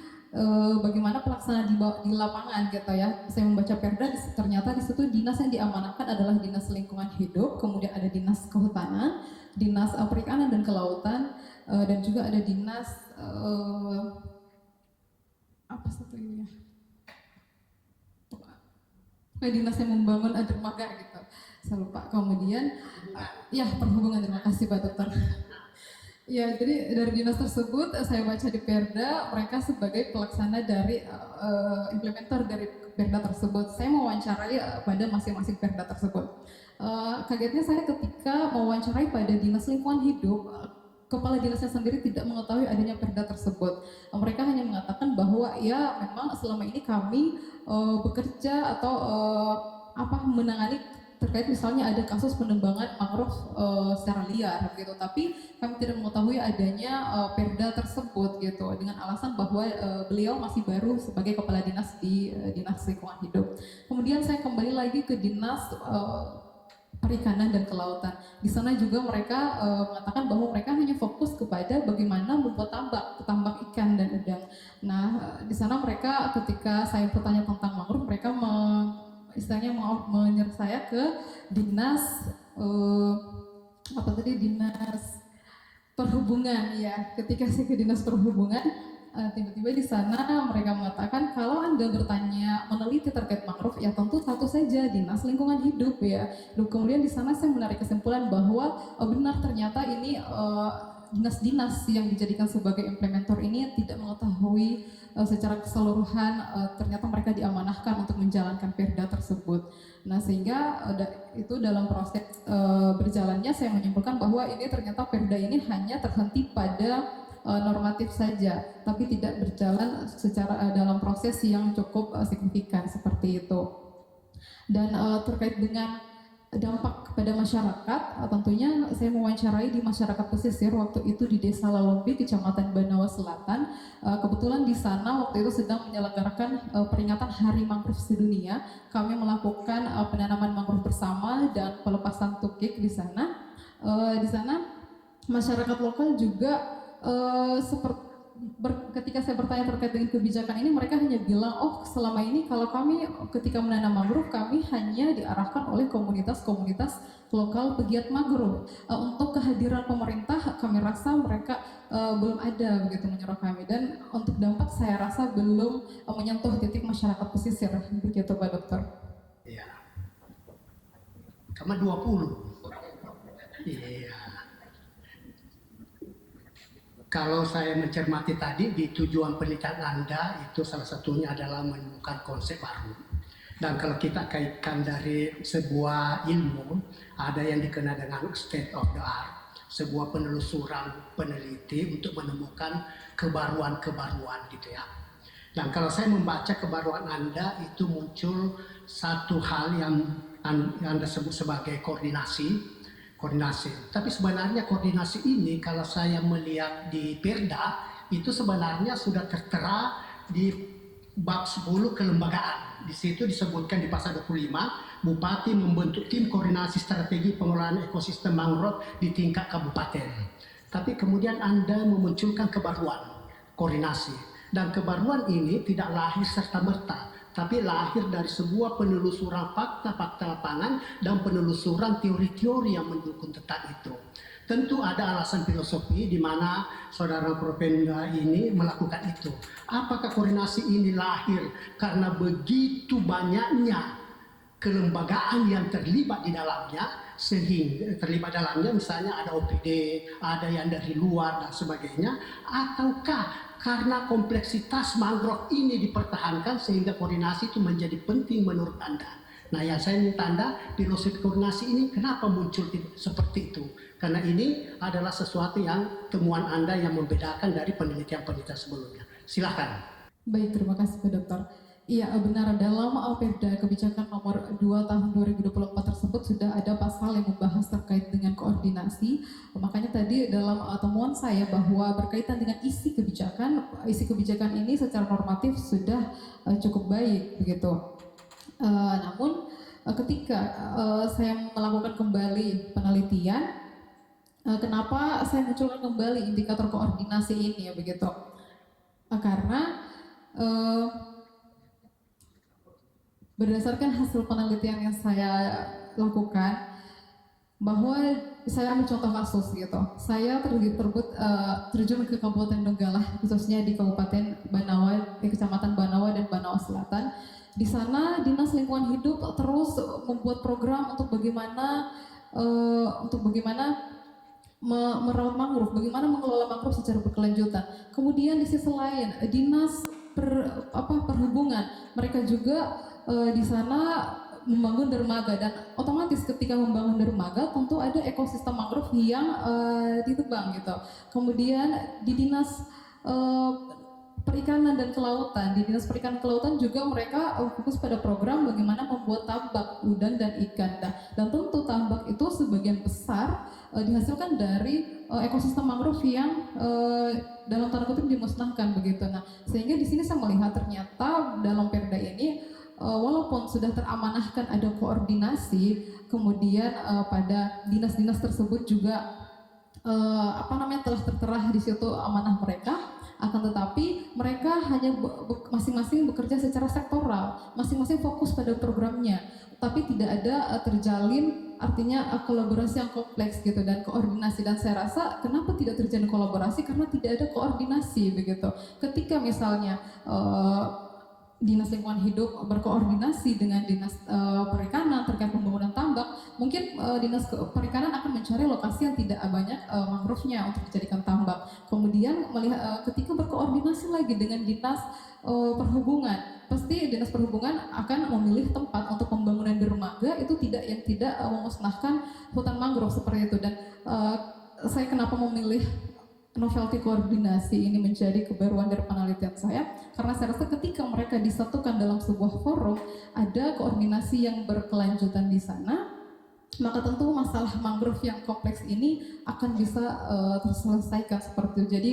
bagaimana pelaksanaan di lapangan gitu ya. Saya membaca perda, ternyata di situ dinas yang diamanahkan adalah Dinas Lingkungan Hidup, kemudian ada Dinas Kehutanan, Dinas Perikanan dan Kelautan, dan juga ada Dinas apa satu ini ya, dinas yang membangun dermaga gitu, saya lupa. Kemudian ya perhubungan, terima kasih Pak Dokter. Ya, jadi dari dinas tersebut saya baca di perda mereka sebagai pelaksana dari implementer dari perda tersebut. Saya mewawancarai pada masing-masing perda tersebut. Kagetnya saya ketika mewawancarai pada Dinas Lingkungan Hidup, kepala dinasnya sendiri tidak mengetahui adanya perda tersebut. Mereka hanya mengatakan bahwa ya memang selama ini kami bekerja atau menangani terkait misalnya ada kasus penembangan mangrove secara liar gitu, tapi kami tidak mengetahui adanya perda tersebut gitu, dengan alasan bahwa beliau masih baru sebagai kepala dinas di Dinas Lingkungan Hidup. Kemudian saya kembali lagi ke Dinas Perikanan dan Kelautan. Di sana juga mereka mengatakan bahwa mereka hanya fokus kepada bagaimana membuat tambak ikan dan udang. Nah, di sana mereka ketika saya bertanya tentang mangrove, mereka istilahnya menyeret saya ke dinas dinas perhubungan ya. Ketika saya ke dinas perhubungan, tiba-tiba di sana mereka mengatakan kalau Anda bertanya meneliti terkait mangrove ya tentu satu saja Dinas Lingkungan Hidup ya. Lalu kemudian di sana saya menarik kesimpulan bahwa benar ternyata ini dinas-dinas yang dijadikan sebagai implementer ini tidak mengetahui secara keseluruhan ternyata mereka diamanahkan untuk menjalankan perda tersebut. Nah sehingga itu dalam proses berjalannya saya menyimpulkan bahwa ini ternyata perda ini hanya terhenti pada normatif saja, tapi tidak berjalan secara dalam proses yang cukup signifikan seperti itu. Dan terkait dengan dampak kepada masyarakat, tentunya saya mewawancarai di masyarakat pesisir waktu itu di Desa Lalombi, Kecamatan Banawa Selatan. Kebetulan di sana waktu itu sedang menyelenggarakan peringatan Hari Mangrove Sedunia. Kami melakukan penanaman mangrove bersama dan pelepasan tukik di sana. Di sana masyarakat lokal juga ketika saya bertanya terkait dengan kebijakan ini, mereka hanya bilang, oh selama ini kalau kami ketika menanam mangrove kami hanya diarahkan oleh komunitas-komunitas lokal pegiat mangrove. Untuk kehadiran pemerintah kami rasa mereka belum ada begitu menyuruh kami, dan untuk dampak saya rasa belum menyentuh titik masyarakat pesisir begitu Pak Dokter. Iya. Karena 20. Iya. Kalau saya mencermati tadi di tujuan penelitian Anda itu salah satunya adalah menemukan konsep baru. Dan kalau kita kaitkan dari sebuah ilmu, ada yang dikenal dengan state of the art, sebuah penelusuran peneliti untuk menemukan kebaruan-kebaruan gitu ya. Dan kalau saya membaca kebaruan Anda itu muncul satu hal yang Anda sebut sebagai koordinasi. Tapi sebenarnya koordinasi ini kalau saya melihat di Perda itu sebenarnya sudah tertera di bab 10 kelembagaan. Di situ disebutkan di pasal 25, Bupati membentuk tim koordinasi strategi pengelolaan ekosistem mangrove di tingkat kabupaten. Tapi kemudian Anda memunculkan kebaruan koordinasi, dan kebaruan ini tidak lahir serta-merta, tapi lahir dari sebuah penelusuran fakta-fakta lapangan dan penelusuran teori-teori yang mendukung tentang itu. Tentu ada alasan filosofi di mana saudara Propenda ini melakukan itu. Apakah koordinasi ini lahir karena begitu banyaknya kelembagaan yang terlibat di dalamnya, sehingga terlibat dalamnya misalnya ada OPD, ada yang dari luar dan sebagainya, ataukah karena kompleksitas mangrove ini dipertahankan sehingga koordinasi itu menjadi penting menurut Anda? Nah, yang saya minta Anda, filosofi koordinasi ini kenapa muncul seperti itu? Karena ini adalah sesuatu yang temuan Anda yang membedakan dari penelitian-penelitian sebelumnya. Silakan. Baik, terima kasih Pak Dokter. Iya benar, dalam Perda Kebijakan Nomor 2 Tahun 2024 tersebut sudah ada pasal yang membahas terkait dengan koordinasi. Makanya tadi dalam temuan saya bahwa berkaitan dengan isi kebijakan ini secara normatif sudah cukup baik begitu. Namun ketika saya melakukan kembali penelitian, kenapa saya munculkan kembali indikator koordinasi ini ya begitu? Karena berdasarkan hasil penelitian yang saya lakukan, bahwa saya ambil contoh kasus gitu. Saya terjun ke Kabupaten Donggala, khususnya di Kabupaten Banawa, di Kecamatan Banawa dan Banawa Selatan. Di sana Dinas Lingkungan Hidup terus membuat program untuk bagaimana merawat mangrove, bagaimana mengelola mangrove secara berkelanjutan. Kemudian di sisi lain Dinas Perhubungan, mereka juga di sana membangun dermaga, dan otomatis ketika membangun dermaga tentu ada ekosistem mangrove yang ditebang gitu. Kemudian di Dinas Perikanan dan Kelautan, di Dinas Perikanan dan Kelautan juga mereka fokus pada program bagaimana membuat tambak udang dan ikan. Dan tentu tambak itu sebagian besar dihasilkan dari ekosistem mangrove yang dalam tanda kutip dimusnahkan begitu. Nah, sehingga di sini saya melihat ternyata dalam Perda ini walaupun sudah teramanahkan ada koordinasi, kemudian pada dinas-dinas tersebut juga telah tertera di situ amanah mereka, akan tetapi mereka hanya masing-masing bekerja secara sektoral, masing-masing fokus pada programnya, tapi tidak ada terjalin artinya kolaborasi yang kompleks gitu dan koordinasi. Dan saya rasa kenapa tidak terjalin kolaborasi, karena tidak ada koordinasi begitu. Ketika misalnya Dinas Lingkungan Hidup berkoordinasi dengan Dinas Perikanan terkait pembangunan tambak, mungkin Dinas Perikanan akan mencari lokasi yang tidak banyak mangrove-nya untuk dijadikan tambak. Kemudian ketika berkoordinasi lagi dengan Dinas Perhubungan, pasti Dinas Perhubungan akan memilih tempat untuk pembangunan dermaga itu tidak memusnahkan hutan mangrove seperti itu. Dan saya kenapa memilih novelty koordinasi ini menjadi kebaruan dari penelitian saya, karena saya rasa ketika mereka disatukan dalam sebuah forum, ada koordinasi yang berkelanjutan di sana, maka tentu masalah mangrove yang kompleks ini akan bisa terselesaikan seperti itu. Jadi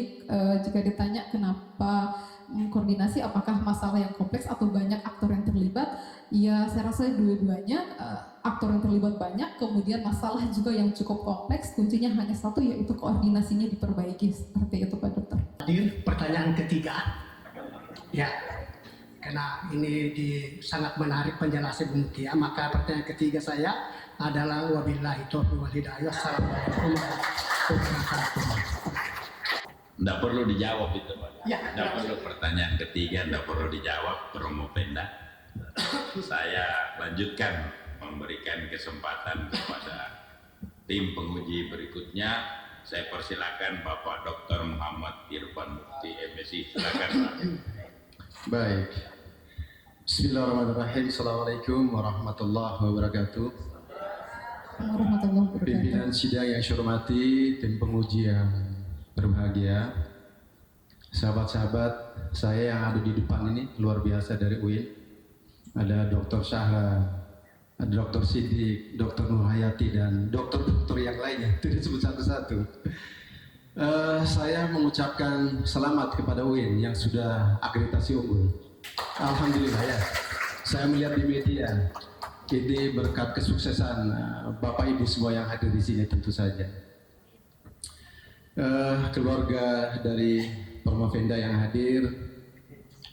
jika ditanya kenapa koordinasi, apakah masalah yang kompleks atau banyak aktor yang terlibat, ya saya rasa dua-duanya. Aktor yang terlibat banyak, kemudian masalah juga yang cukup kompleks, kuncinya hanya satu, yaitu koordinasinya diperbaiki. Seperti itu Pak Dokter. Hadir pertanyaan ketiga, ya, karena ini sangat menarik penjelasan Bu Mutia, maka pertanyaan ketiga saya adalah wabillahi taufiq wal hidayah. Assalamualaikum warahmatullahi wabarakatuh. Nggak perlu dijawab itu Pak. Ya, nggak perlu pertanyaan ketiga, nggak perlu dijawab Promopenda. Saya lanjutkan memberikan kesempatan kepada tim penguji berikutnya. Saya persilakan Bapak Dr. Muhammad Irfan Mufti MSI. Silakan Pak. Baik. Bismillahirrahmanirrahim. Assalamualaikum warahmatullahi wabarakatuh. Warahmatullahi wabarakatuh. Pimpinan sidang yang saya hormati, tim penguji yang berbahagia, sahabat-sahabat saya yang ada di depan ini luar biasa dari UIN. Ada Dr. Syahra, ada Dr. Siddiq, Dr. Nurhayati, dan dokter-dokter yang lainnya, tidak disebut satu-satu. Saya mengucapkan selamat kepada UIN yang sudah akreditasi unggul. Alhamdulillah ya. Saya melihat di media, ini berkat kesuksesan Bapak Ibu semua yang hadir di sini tentu saja. Keluarga dari Promopenda yang hadir,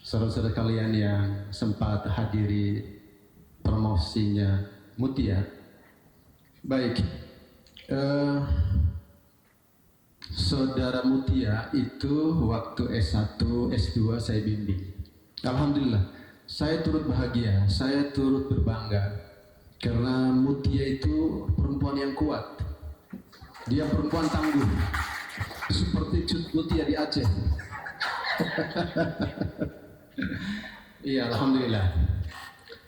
saudara-saudara kalian yang sempat hadiri promosinya Mutia. Baik, Saudara Mutia itu waktu S1, S2 saya bimbing. Alhamdulillah, saya turut bahagia, saya turut berbangga karena Mutia itu perempuan yang kuat. Dia perempuan tangguh, seperti Cut Mutia di Aceh. Iya, alhamdulillah.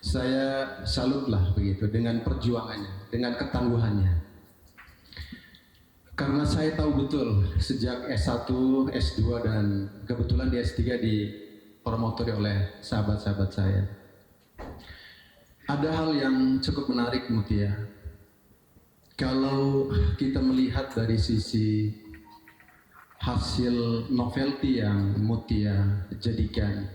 Saya salutlah begitu dengan perjuangannya, dengan ketangguhannya. Karena saya tahu betul sejak S1, S2 dan kebetulan di S3 di dipromotori oleh sahabat-sahabat saya. Ada hal yang cukup menarik Mutia. Kalau kita melihat dari sisi hasil novelty yang Mutia jadikan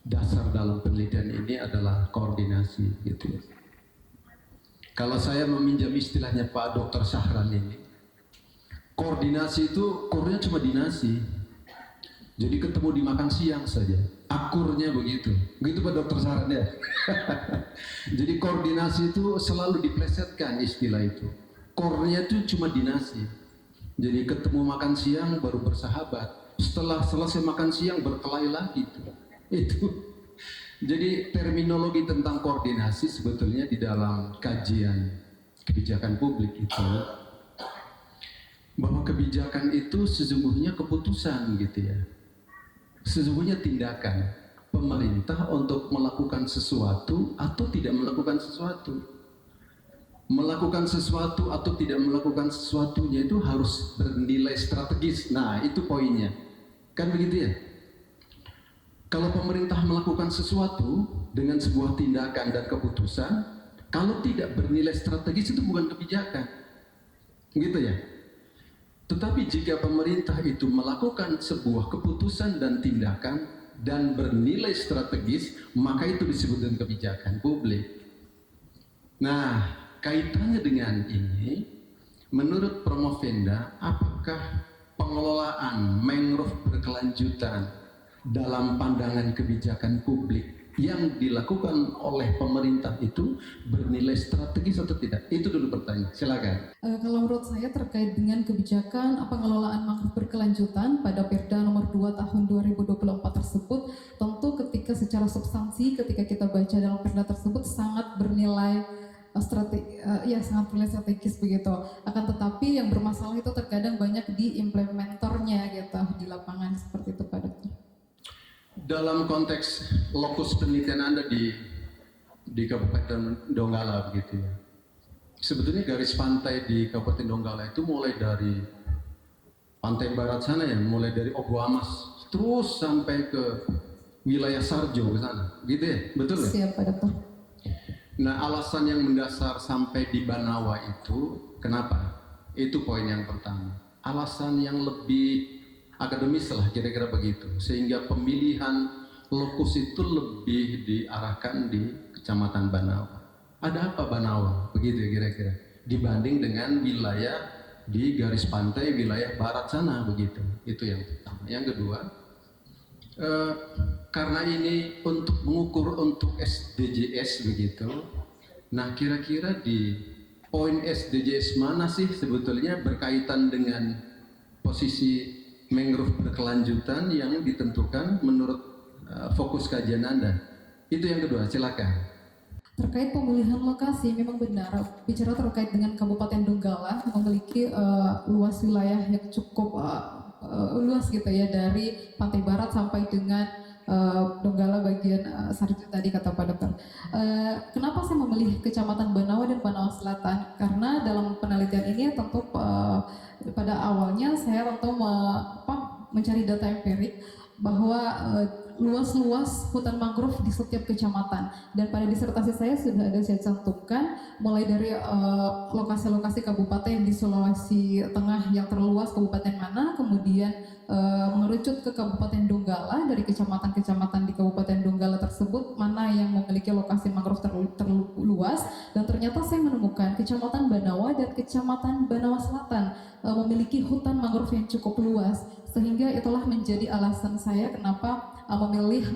dasar dalam penelitian ini adalah koordinasi gitu ya. Kalau saya meminjam istilahnya Pak Dr. Syahran ini, koordinasi itu kurnya cuma dinasi. Jadi ketemu di makan siang saja. Akurnya begitu. Begitu Pak Dr. Syahran ya. Jadi koordinasi itu selalu diplesetkan istilah itu. Core-nya itu cuma dinasi. Jadi ketemu makan siang baru bersahabat. Setelah selesai makan siang berkelahi lagi itu. Jadi terminologi tentang koordinasi sebetulnya di dalam kajian kebijakan publik itu, bahwa kebijakan itu sesungguhnya keputusan gitu ya. Sesungguhnya tindakan pemerintah untuk melakukan sesuatu atau tidak melakukan sesuatu. Melakukan sesuatu atau tidak melakukan sesuatunya itu harus bernilai strategis. Nah, itu poinnya. Kan begitu ya? Kalau pemerintah melakukan sesuatu dengan sebuah tindakan dan keputusan, kalau tidak bernilai strategis itu bukan kebijakan. Gitu ya? Tetapi jika pemerintah itu melakukan sebuah keputusan dan tindakan dan bernilai strategis, maka itu disebut dengan kebijakan publik. Nah, kaitannya dengan ini, menurut Promovenda, apakah pengelolaan mangrove berkelanjutan dalam pandangan kebijakan publik yang dilakukan oleh pemerintah itu bernilai strategis atau tidak? Itu dulu pertanyaan. Silakan. Kalau menurut saya terkait dengan kebijakan pengelolaan mangrove berkelanjutan pada Perda nomor 2 tahun 2024 tersebut, tentu ketika secara substansi ketika kita baca dalam Perda tersebut sangat bernilai sangat bernilai strategis begitu. Akan tetapi yang bermasalah itu terkadang banyak di implementornya gitu di lapangan, seperti itu Pak Dokter. Dalam konteks lokus penelitian Anda di Kabupaten Donggala begitu ya. Sebetulnya garis pantai di Kabupaten Donggala itu mulai dari pantai barat sana ya, mulai dari Ogo Amas terus sampai ke wilayah Sarjo ke sana. Gitu ya? Betul ya? Siap Pak Dokter. Nah, alasan yang mendasar sampai di Banawa itu kenapa? Itu poin yang pertama. Alasan yang lebih akademis lah kira-kira begitu, sehingga pemilihan lokus itu lebih diarahkan di Kecamatan Banawa. Ada apa Banawa? Begitu ya kira-kira, dibanding dengan wilayah di garis pantai wilayah barat sana begitu. Itu yang pertama. Yang kedua, karena ini untuk mengukur untuk SDGs begitu. Nah, kira-kira di poin SDGs mana sih sebetulnya berkaitan dengan posisi mangrove berkelanjutan yang ditentukan menurut fokus kajian Anda? Itu yang kedua, silakan. Terkait pemilihan lokasi, memang benar bicara terkait dengan Kabupaten Donggala memiliki luas wilayah yang cukup luas gitu ya, dari pantai barat sampai dengan Donggala bagian Sarjo tadi kata Pak Dokter. Kenapa saya memilih Kecamatan Banawa dan Banawa Selatan? Karena dalam penelitian ini tentu pada awalnya saya tentu mencari data empirik bahwa luas-luas hutan mangrove di setiap kecamatan, dan pada disertasi saya sudah ada saya cantumkan mulai dari lokasi-lokasi kabupaten di Sulawesi Tengah yang terluas kabupaten mana, kemudian merucut ke Kabupaten Donggala, dari kecamatan-kecamatan di Kabupaten Donggala tersebut mana yang memiliki lokasi mangrove terluas, dan ternyata saya menemukan Kecamatan Banawa dan Kecamatan Banawa Selatan memiliki hutan mangrove yang cukup luas, sehingga itulah menjadi alasan saya kenapa memilih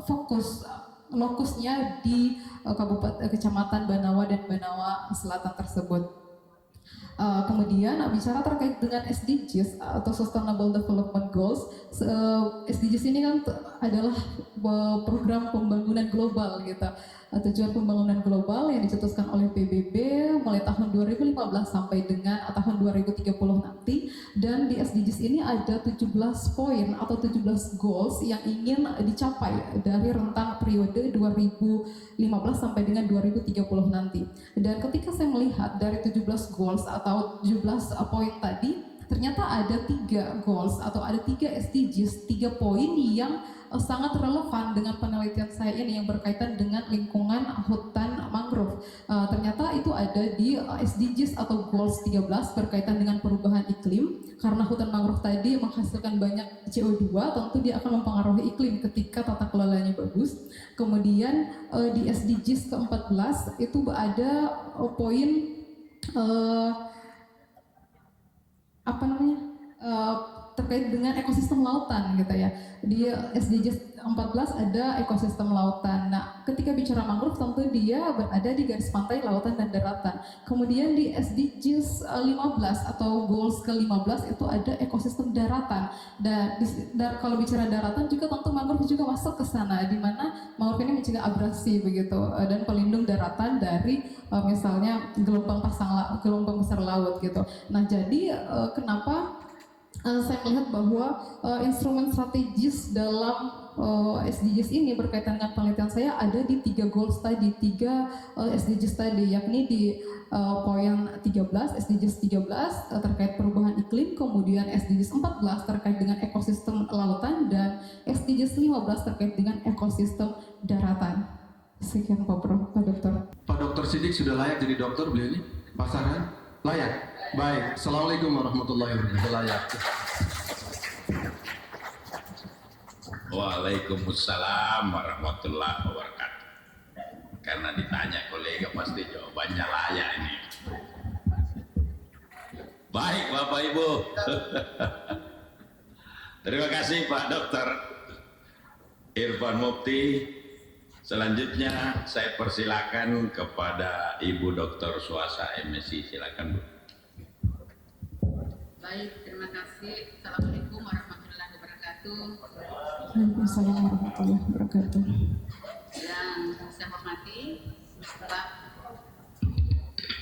fokus lokusnya di Kecamatan Banawa dan Banawa Selatan tersebut. Kemudian bicara terkait dengan SDGs atau Sustainable Development Goals, SDGs ini kan adalah program pembangunan global gitu, tujuan pembangunan global yang dicetuskan oleh PBB mulai tahun 2015 sampai dengan tahun 2030 nanti, dan di SDGs ini ada 17 poin atau 17 goals yang ingin dicapai dari rentang periode 2015 sampai dengan 2030 nanti. Dan ketika saya melihat dari 17 goals atau 17 poin tadi, ternyata ada 3 goals atau ada 3 SDGs, 3 poin yang sangat relevan dengan penelitian saya ini yang berkaitan dengan lingkungan hutan mangrove. Ternyata itu ada di SDGs atau goals 13 berkaitan dengan perubahan iklim. Karena hutan mangrove tadi menghasilkan banyak CO2, tentu dia akan mempengaruhi iklim ketika tata kelolanya bagus. Kemudian di SDGs ke-14 itu ada poin terkait dengan ekosistem lautan gitu ya. Di SDGs 14 ada ekosistem lautan. Nah, ketika bicara mangrove tentu dia berada di garis pantai, lautan dan daratan. Kemudian di SDGs 15 atau goals ke-15 itu ada ekosistem daratan. Dan kalau bicara daratan juga tentu mangrove juga masuk ke sana, di mana mangrove ini mencegah abrasi begitu dan pelindung daratan dari misalnya gelombang besar laut gitu. Nah, jadi kenapa saya melihat bahwa instrumen strategis dalam SDGs ini berkaitan dengan penelitian saya ada di 3 goals tadi, 3 SDGs tadi, yakni di poin 13, SDGs 13 terkait perubahan iklim, kemudian SDGs 14 terkait dengan ekosistem lautan, dan SDGs 15 terkait dengan ekosistem daratan. Sekian Pak Dokter. Pak Dokter Sidik sudah layak jadi dokter beliau ini? Pasangan? Layak? Baik. Assalamualaikum warahmatullahi wabarakatuh. Layak. Waalaikumsalam warahmatullahi wabarakatuh. Karena ditanya kolega pasti jawabannya layak ini. Baik Bapak Ibu. Terima kasih Pak Dokter Irfan Mufti. Selanjutnya saya persilakan kepada Ibu Dokter Suasa MSI, silakan Bu. Baik, terima kasih. Assalamualaikum warahmatullahi wabarakatuh. Waalaikumsalam warahmatullahi wabarakatuh.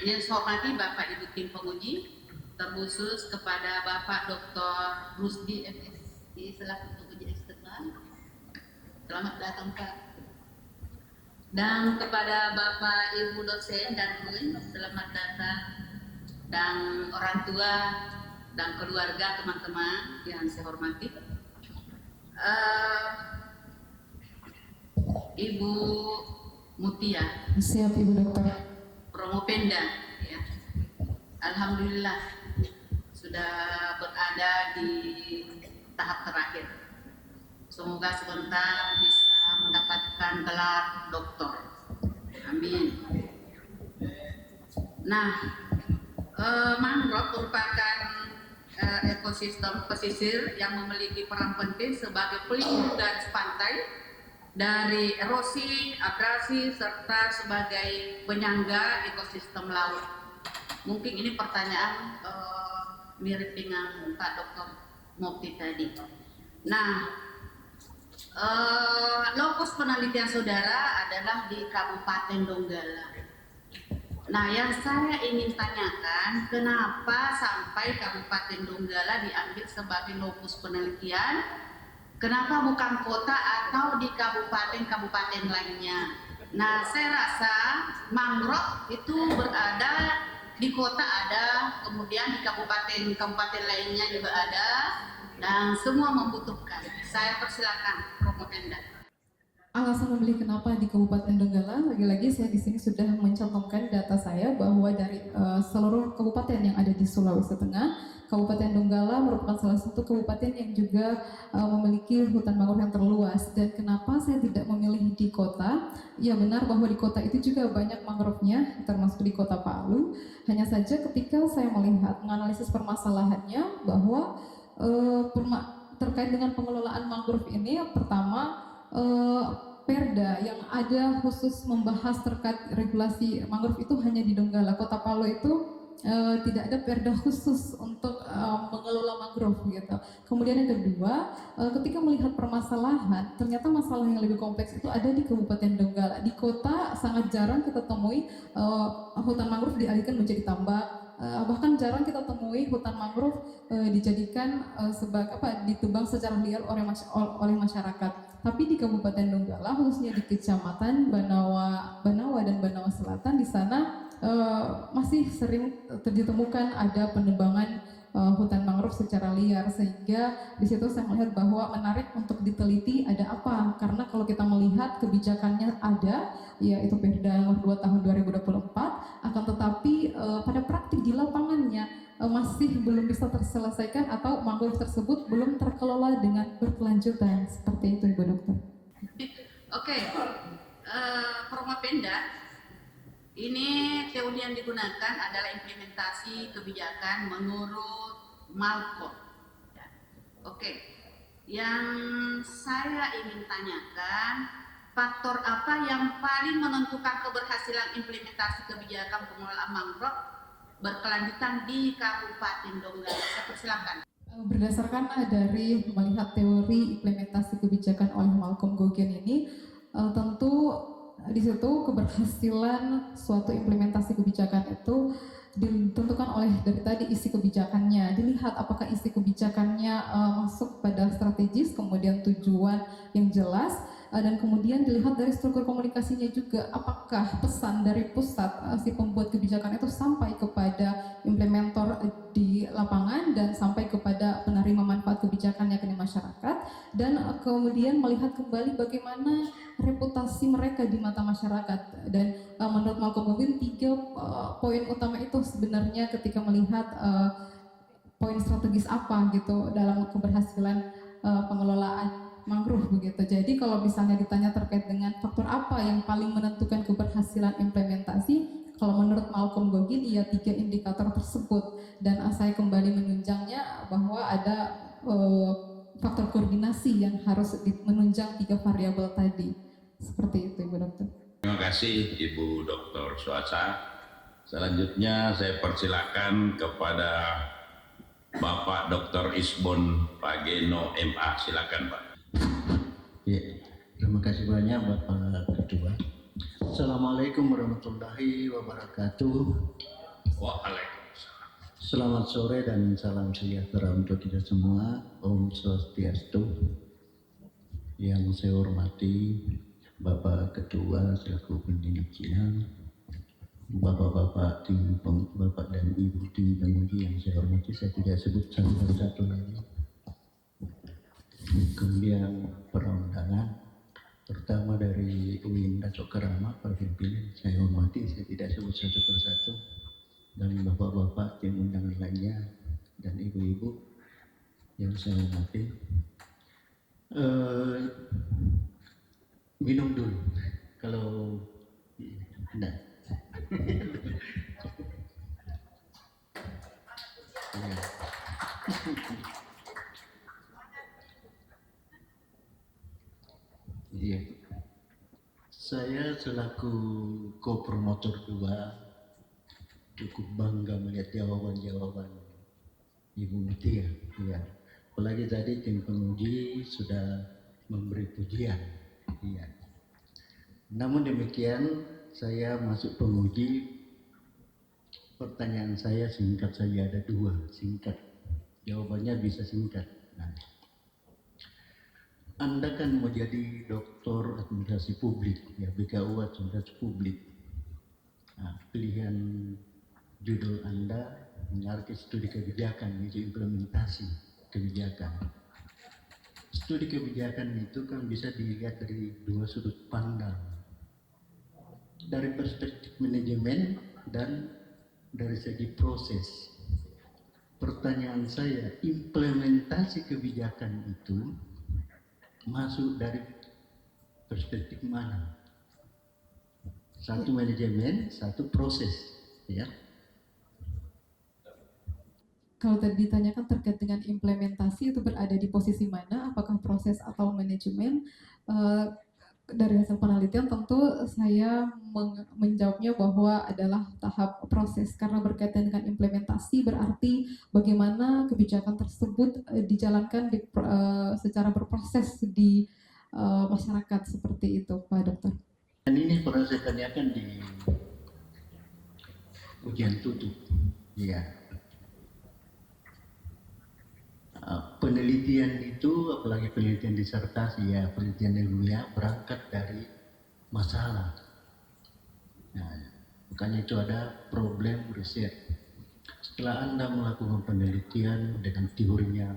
Yang saya hormati Bapak Ibu tim penguji, terkhusus kepada Bapak Dr. Rusdi MSI selaku penguji eksternal. Selamat datang Pak. Dan kepada Bapak Ibu dosen dan UIN, selamat datang. Dan orang tua dan keluarga teman-teman yang saya hormati, Ibu Mutia. Siap Ibu Dokter. Promopenda, ya. Alhamdulillah sudah berada di tahap terakhir. Semoga sebentar bisa mendapatkan gelar doktor. Amin. Nah, mangrove merupakan ekosistem pesisir yang memiliki peran penting sebagai pelindung garis pantai dari erosi, abrasi, serta sebagai penyangga ekosistem laut. Mungkin ini pertanyaan mirip dengan Pak Dr. Mufti tadi. Nah, lokus penelitian saudara adalah di Kabupaten Donggala. Nah, yang saya ingin tanyakan, kenapa sampai Kabupaten Donggala diambil sebagai lokus penelitian? Kenapa bukan kota atau di kabupaten-kabupaten lainnya? Nah, saya rasa mangrove itu berada di kota ada, kemudian di kabupaten lainnya juga ada, dan semua membutuhkan. Saya persilakan Promopenda. Alasan memilih kenapa di Kabupaten Donggala, lagi-lagi saya di sini sudah mencantumkan data saya bahwa dari seluruh kabupaten yang ada di Sulawesi Tengah, Kabupaten Donggala merupakan salah satu kabupaten yang juga memiliki hutan mangrove yang terluas. Dan kenapa saya tidak memilih di kota? Ya benar bahwa di kota itu juga banyak mangrove-nya, termasuk di kota Palu. Hanya saja ketika saya melihat menganalisis permasalahannya bahwa terkait dengan pengelolaan mangrove ini, pertama Perda yang ada khusus membahas terkait regulasi mangrove itu hanya di Donggala. Kota Palu itu tidak ada perda khusus untuk mengelola mangrove gitu. Kemudian yang kedua, ketika melihat permasalahan, ternyata masalah yang lebih kompleks itu ada di Kabupaten Donggala. Di kota sangat jarang kita temui hutan mangrove dialihkan menjadi tambak. Bahkan jarang kita temui hutan mangrove dijadikan sebagai ditebang secara liar oleh masyarakat. Tapi di Kabupaten Donggala, khususnya di Kecamatan Banawa dan Banawa Selatan, di sana masih sering ditemukan ada penebangan hutan mangrove secara liar, sehingga di situ saya melihat bahwa menarik untuk diteliti ada apa, karena kalau kita melihat kebijakannya ada, yaitu Perda nomor 2 tahun 2024, akan tetapi pada praktik di lapangannya masih belum bisa terselesaikan atau mangrove tersebut belum terkelola dengan berkelanjutan. Seperti itu, Ibu Dokter. Oke, Promopenda ini teori yang digunakan adalah implementasi kebijakan menurut Malcolm. Ya. Oke, yang saya ingin tanyakan, faktor apa yang paling menentukan keberhasilan implementasi kebijakan pengelolaan mangrove berkelanjutan di Kabupaten Donggala? Saya persilakan. Berdasarkan dari melihat teori implementasi kebijakan oleh Malcolm Goguen ini, tentu di situ keberhasilan suatu implementasi kebijakan itu ditentukan oleh dari tadi isi kebijakannya, dilihat apakah isi kebijakannya masuk pada strategis, kemudian tujuan yang jelas, dan kemudian dilihat dari struktur komunikasinya juga, apakah pesan dari pusat si pembuat kebijakan itu sampai kepada implementator di lapangan dan sampai kepada penerima manfaat kebijakan yakni masyarakat, dan kemudian melihat kembali bagaimana reputasi mereka di mata masyarakat. Dan menurut Malcolm Goguen 3 poin utama itu sebenarnya ketika melihat poin strategis apa gitu dalam keberhasilan pengelolaan mangrove begitu. Jadi kalau misalnya ditanya terkait dengan faktor apa yang paling menentukan keberhasilan implementasi, kalau menurut Malcolm Goguen ya 3 indikator tersebut, dan saya kembali menunjangnya bahwa ada faktor koordinasi yang harus menunjang 3 variabel tadi. Seperti itu, Ibu Dokter. Terima kasih Ibu Dr. Suasa. Selanjutnya saya persilakan kepada Bapak Dr. Isbon Pageno MA. Silakan Pak. Ya, terima kasih banyak Bapak Ketua. Assalamualaikum warahmatullahi wabarakatuh. Waalaikumsalam. Selamat sore dan salam sejahtera untuk kita semua. Om Swastiastu. Yang saya hormati Bapak Ketua selaku pimpinan sidang, Bapak-bapak tim Bapak dan Ibu tim penguji yang saya hormati, saya tidak sebut satu persatu lagi. Kemudian para undangan, pertama dari UIN Dato' Kerama, para pimpinan saya hormati, saya tidak sebut satu persatu, dan bapak-bapak tim undangan lainnya dan ibu-ibu yang saya hormati. Minum dulu kalau enggak. Ya. Iya. Saya selaku co-promotor 2 cukup bangga melihat jawaban-jawaban Ibu Mutia. Ya. Apalagi tadi tim penguji sudah memberi pujian. Iya. Namun demikian, saya masuk penguji. Pertanyaan saya singkat saja, ada 2, singkat. Jawabannya bisa singkat. Nah, Anda kan mau jadi doktor administrasi publik, ya BKU administrasi publik. Nah, pilihan judul Anda mengarahkan studi kebijakan, itu implementasi kebijakan. Studi kebijakan itu kan bisa dilihat dari 2 sudut pandang, dari perspektif manajemen dan dari segi proses. Pertanyaan saya, implementasi kebijakan itu masuk dari perspektif mana? Satu manajemen, satu proses, ya. Kalau tadi ditanyakan terkait dengan implementasi itu berada di posisi mana, apakah proses atau manajemen? Dari hasil penelitian tentu saya menjawabnya bahwa adalah tahap proses, karena berkaitan dengan implementasi berarti bagaimana kebijakan tersebut dijalankan secara berproses di masyarakat, seperti itu Pak Dokter. Dan ini pernah saya tanyakan di ujian tutup, ya. Penelitian itu, apalagi penelitian disertasi, ya penelitian ilmiah berangkat dari masalah. Nah, Makanya itu ada problem riset. Setelah Anda melakukan penelitian dengan teorinya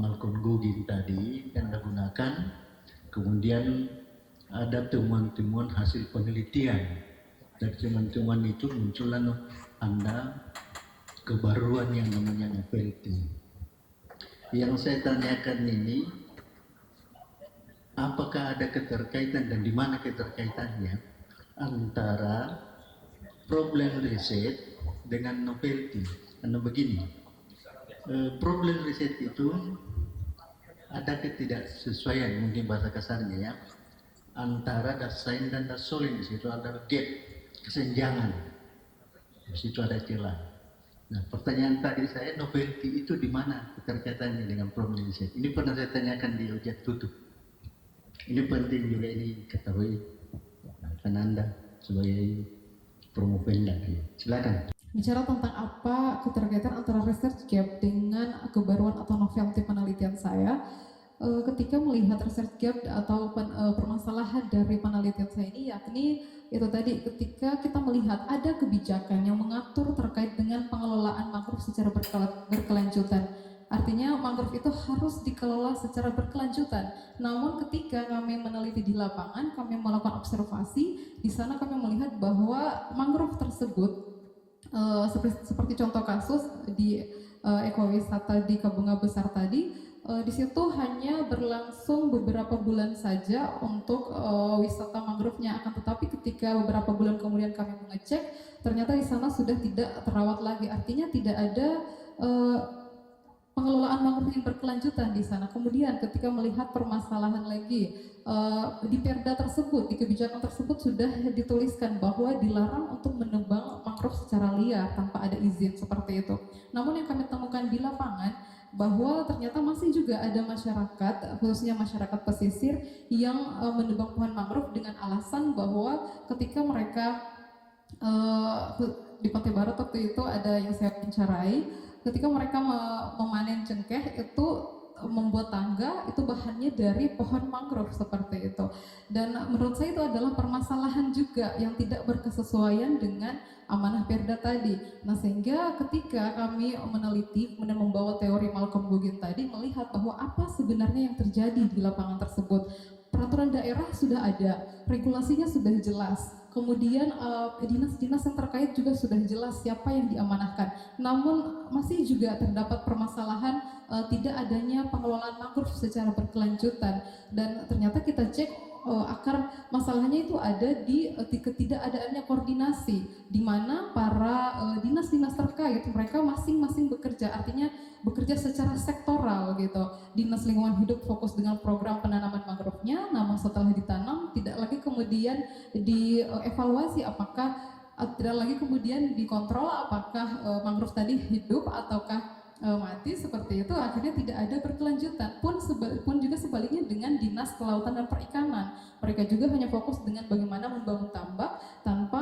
Malcolm Gugin tadi yang Anda gunakan, kemudian ada temuan-temuan hasil penelitian. Dari temuan-temuan itu muncullah Anda kebaruan yang namanya novelty. Yang saya tanyakan ini, apakah ada keterkaitan dan di mana keterkaitannya antara problem riset dengan novelty? Karena begini, problem riset itu ada ketidaksesuaian, mungkin bahasa kasarnya ya, antara dasain dan dasolin. Di situ ada gap, kesenjangan, di situ ada celah. Nah, pertanyaan tadi saya, novelty itu di mana keterkaitannya dengan problem riset? Ini pernah saya tanyakan di ujian tutup. Ini penting juga ini ketahui kan Anda sebagai Promopenda. Silakan. Bicara tentang apa keterkaitan antara research gap dengan kebaruan atau novelty penelitian saya, ketika melihat research gap atau permasalahan dari penelitian saya ini, yakni itu tadi, ketika kita melihat ada kebijakan yang mengatur terkait dengan pengelolaan mangrove secara berkelanjutan. Artinya mangrove itu harus dikelola secara berkelanjutan. Namun ketika kami meneliti di lapangan, kami melakukan observasi, di sana kami melihat bahwa mangrove tersebut seperti contoh kasus di ekowisata di Kabunga Besar tadi, di situ hanya berlangsung beberapa bulan saja untuk wisata mangrove-nya, akan tetapi ketika beberapa bulan kemudian kami mengecek, ternyata di sana sudah tidak terawat lagi. Artinya tidak ada pengelolaan mangrove yang berkelanjutan di sana. Kemudian ketika melihat permasalahan lagi di perda tersebut, di kebijakan tersebut sudah dituliskan bahwa dilarang untuk menebang mangrove secara liar tanpa ada izin seperti itu. Namun yang kami temukan di lapangan bahwa ternyata masih juga ada masyarakat, khususnya masyarakat pesisir, yang menebang pohon mangrove dengan alasan bahwa ketika mereka di Pantai Barat waktu itu ada yang saya wawancarai, ketika mereka memanen cengkeh itu membuat tangga, itu bahannya dari pohon mangrove seperti itu. Dan menurut saya itu adalah permasalahan juga yang tidak berkesesuaian dengan amanah perda tadi. Nah, sehingga ketika kami meneliti kemudian membawa teori Malcolm Gugin tadi, melihat bahwa apa sebenarnya yang terjadi di lapangan tersebut. Peraturan daerah sudah ada, regulasinya sudah jelas, kemudian dinas-dinas yang terkait juga sudah jelas siapa yang diamanahkan. Namun masih juga terdapat permasalahan tidak adanya pengelolaan mangrove secara berkelanjutan, dan ternyata kita cek akar masalahnya itu ada di ketidakadaannya koordinasi, di mana para dinas-dinas terkait mereka masing-masing bekerja, artinya bekerja secara sektoral gitu. Dinas lingkungan hidup fokus dengan program penanaman mangrove-nya, namun setelah ditanam tidak lagi kemudian dievaluasi apakah, tidak lagi kemudian dikontrol apakah mangrove tadi hidup ataukah mati seperti itu. Akhirnya tidak ada berkelanjutan. Pun juga sebaliknya dengan Dinas Kelautan dan Perikanan, mereka juga hanya fokus dengan bagaimana membangun tambak tanpa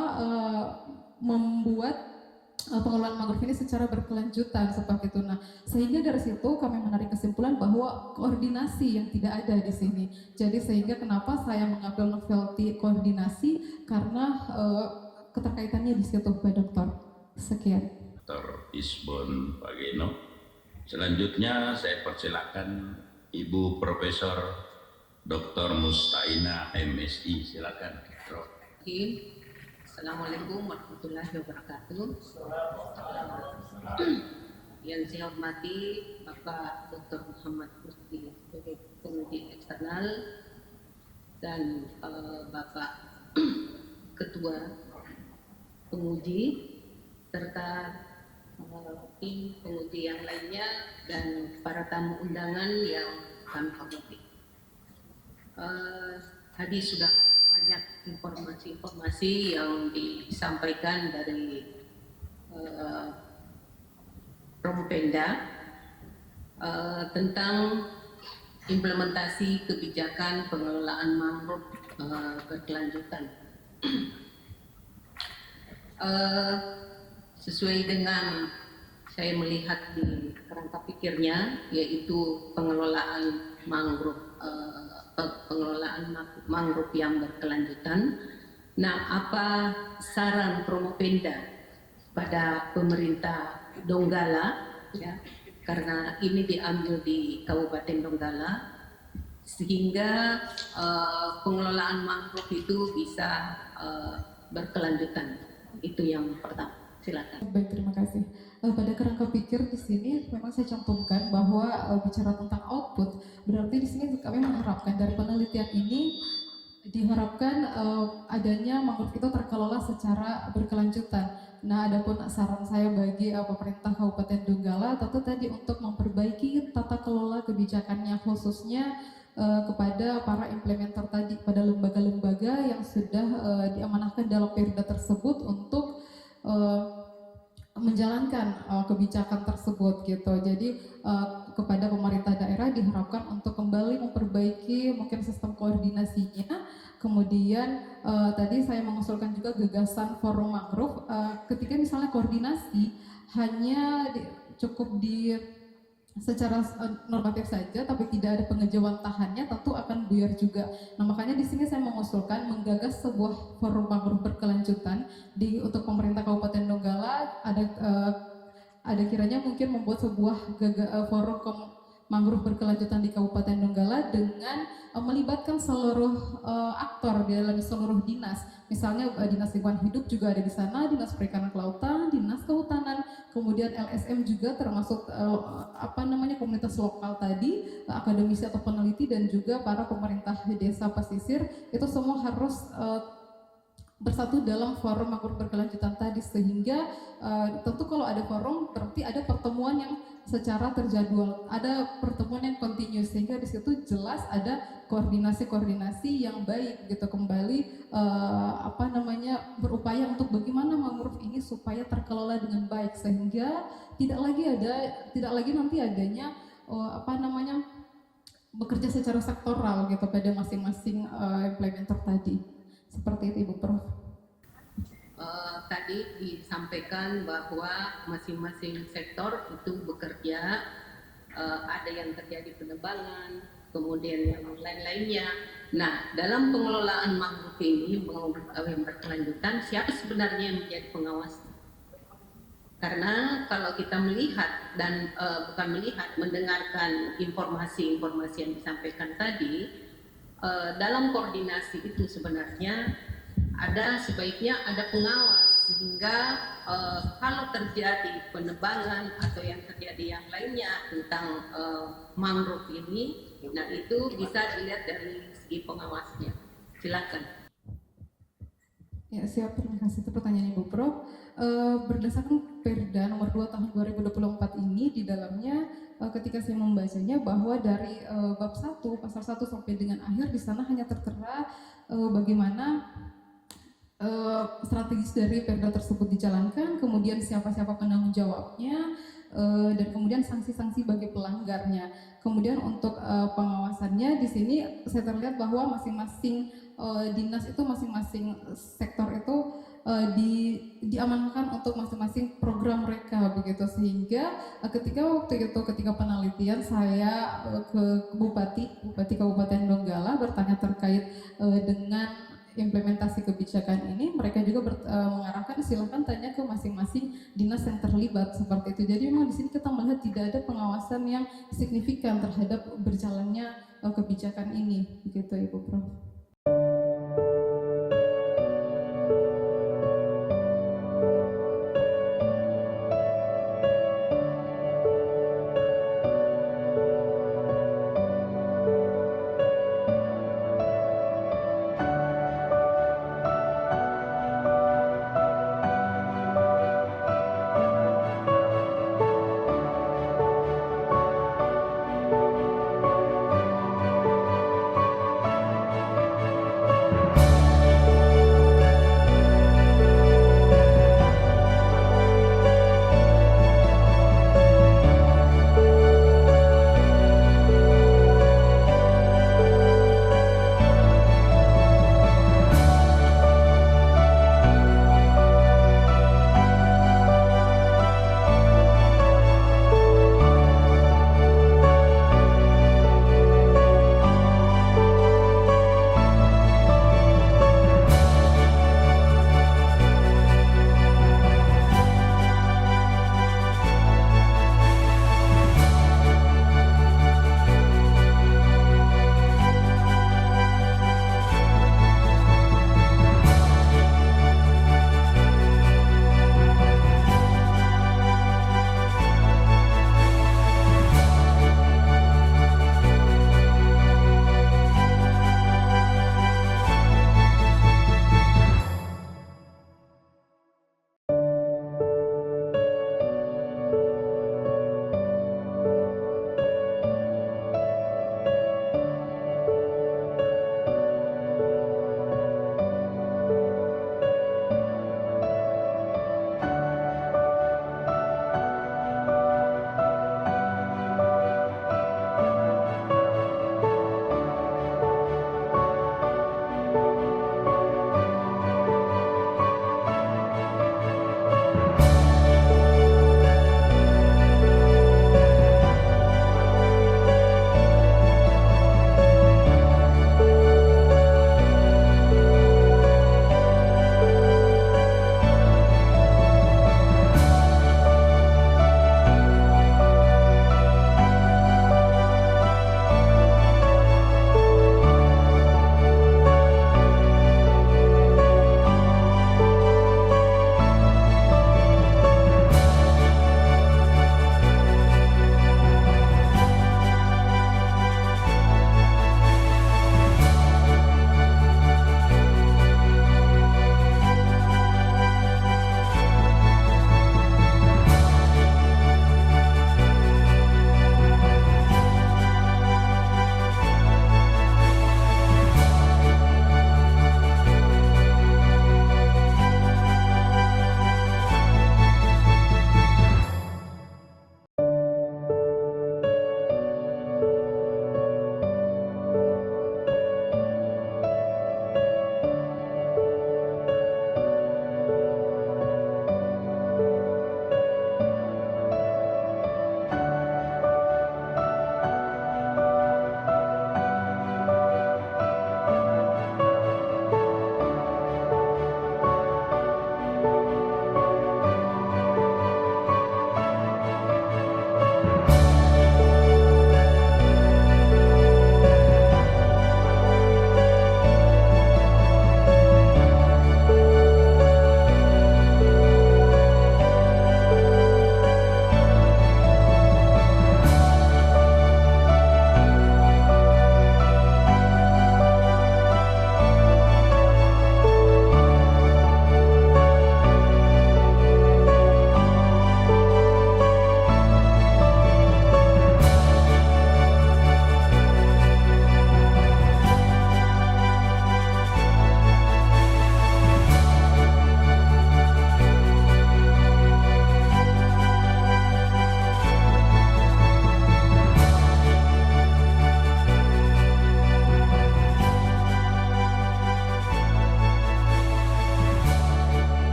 membuat pengelolaan mangrove ini secara berkelanjutan seperti itu. Nah, sehingga dari situ kami menarik kesimpulan bahwa koordinasi yang tidak ada di sini. Jadi sehingga kenapa saya mengambil novelty koordinasi, karena keterkaitannya di situ, Pak Dokter. Sekian. Dr. Isbon Pageno. Selanjutnya saya persilakan Ibu Profesor Dr. Mustaina MSI. Silakan, Prof. Assalamualaikum warahmatullahi wabarakatuh. Yang saya hormati Bapak Dr. Muhammad Mufti sebagai penguji eksternal dan Bapak Ketua Penguji serta tim penguji yang lainnya dan para tamu undangan yang kami hormati. Tadi sudah banyak informasi-informasi yang disampaikan dari Promopenda tentang implementasi kebijakan pengelolaan mangrove berkelanjutan. Sesuai dengan saya melihat di kerangka pikirnya, yaitu pengelolaan mangrove yang berkelanjutan, Nah, apa saran Promopenda pada pemerintah Donggala, ya, karena ini diambil di Kabupaten Donggala, sehingga pengelolaan mangrove itu bisa berkelanjutan. Itu yang pertama. Silakan. Baik, terima kasih. Pada kerangka pikir di sini memang saya cantumkan bahwa bicara tentang output, berarti di sini kami mengharapkan dari penelitian ini diharapkan adanya mangrove itu terkelola secara berkelanjutan. Nah, adapun saran saya bagi pemerintah Kabupaten Donggala tentu tadi untuk memperbaiki tata kelola kebijakannya, khususnya kepada para implementer tadi, pada lembaga-lembaga yang sudah diamanahkan dalam perda tersebut untuk menjalankan kebijakan tersebut gitu. Jadi kepada pemerintah daerah diharapkan untuk kembali memperbaiki mungkin sistem koordinasinya. Kemudian tadi saya mengusulkan juga gagasan forum mangrove. Ketika misalnya koordinasi hanya cukup di secara normatif saja, tapi tidak ada pengejawantahannya, tentu akan buyar juga. Nah, makanya di sini saya mengusulkan menggagas sebuah forum mangrove berkelanjutan untuk pemerintah Kabupaten Donggala. Ada kiranya mungkin membuat sebuah forum mangrove berkelanjutan di Kabupaten Donggala dengan melibatkan seluruh aktor di dalam seluruh dinas. Misalnya Dinas Lingkungan Hidup juga ada di sana, Dinas Perikanan Kelautan, Dinas Kehutanan, kemudian LSM juga termasuk komunitas lokal tadi, akademisi atau peneliti, dan juga para pemerintah desa pesisir. Itu semua harus bersatu dalam forum mangrove berkelanjutan tadi, sehingga tentu kalau ada forum berarti ada pertemuan yang secara terjadwal, ada pertemuan yang continuous, sehingga di situ jelas ada koordinasi yang baik gitu, kembali berupaya untuk bagaimana mangrove ini supaya terkelola dengan baik, sehingga tidak lagi nanti adanya bekerja secara sektoral gitu pada masing-masing implementer tadi. Seperti itu, Ibu Prof. Tadi disampaikan bahwa masing-masing sektor itu bekerja, ada yang terjadi penebangan, kemudian yang lain-lainnya. Nah, dalam pengelolaan mangrove ini yang berkelanjutan, siapa sebenarnya yang menjadi pengawas? Karena kalau kita melihat dan mendengarkan informasi-informasi yang disampaikan tadi, dalam koordinasi itu sebenarnya sebaiknya ada pengawas, sehingga kalau terjadi penebangan atau yang terjadi yang lainnya tentang mangrove ini, nah itu bisa dilihat dari segi pengawasnya. Silakan. Ya, siap, terima kasih. Itu pertanyaan Ibu Prof. Berdasarkan Perda nomor 2 tahun 2024 ini, di dalamnya ketika saya membacanya bahwa dari bab 1 pasal 1 sampai dengan akhir, di sana hanya tertera bagaimana strategis dari Perda tersebut dijalankan, kemudian siapa-siapa penanggung jawabnya, dan kemudian sanksi-sanksi bagi pelanggarnya. Kemudian untuk pengawasannya di sini saya terlihat bahwa masing-masing dinas itu, masing-masing sektor itu diamankan untuk masing-masing program mereka begitu, sehingga ketika penelitian saya ke Bupati Kabupaten Donggala bertanya terkait dengan implementasi kebijakan ini, mereka juga mengarahkan silakan tanya ke masing-masing dinas yang terlibat seperti itu. Jadi memang di sini kita melihat tidak ada pengawasan yang signifikan terhadap berjalannya kebijakan ini, begitu Ibu Prof.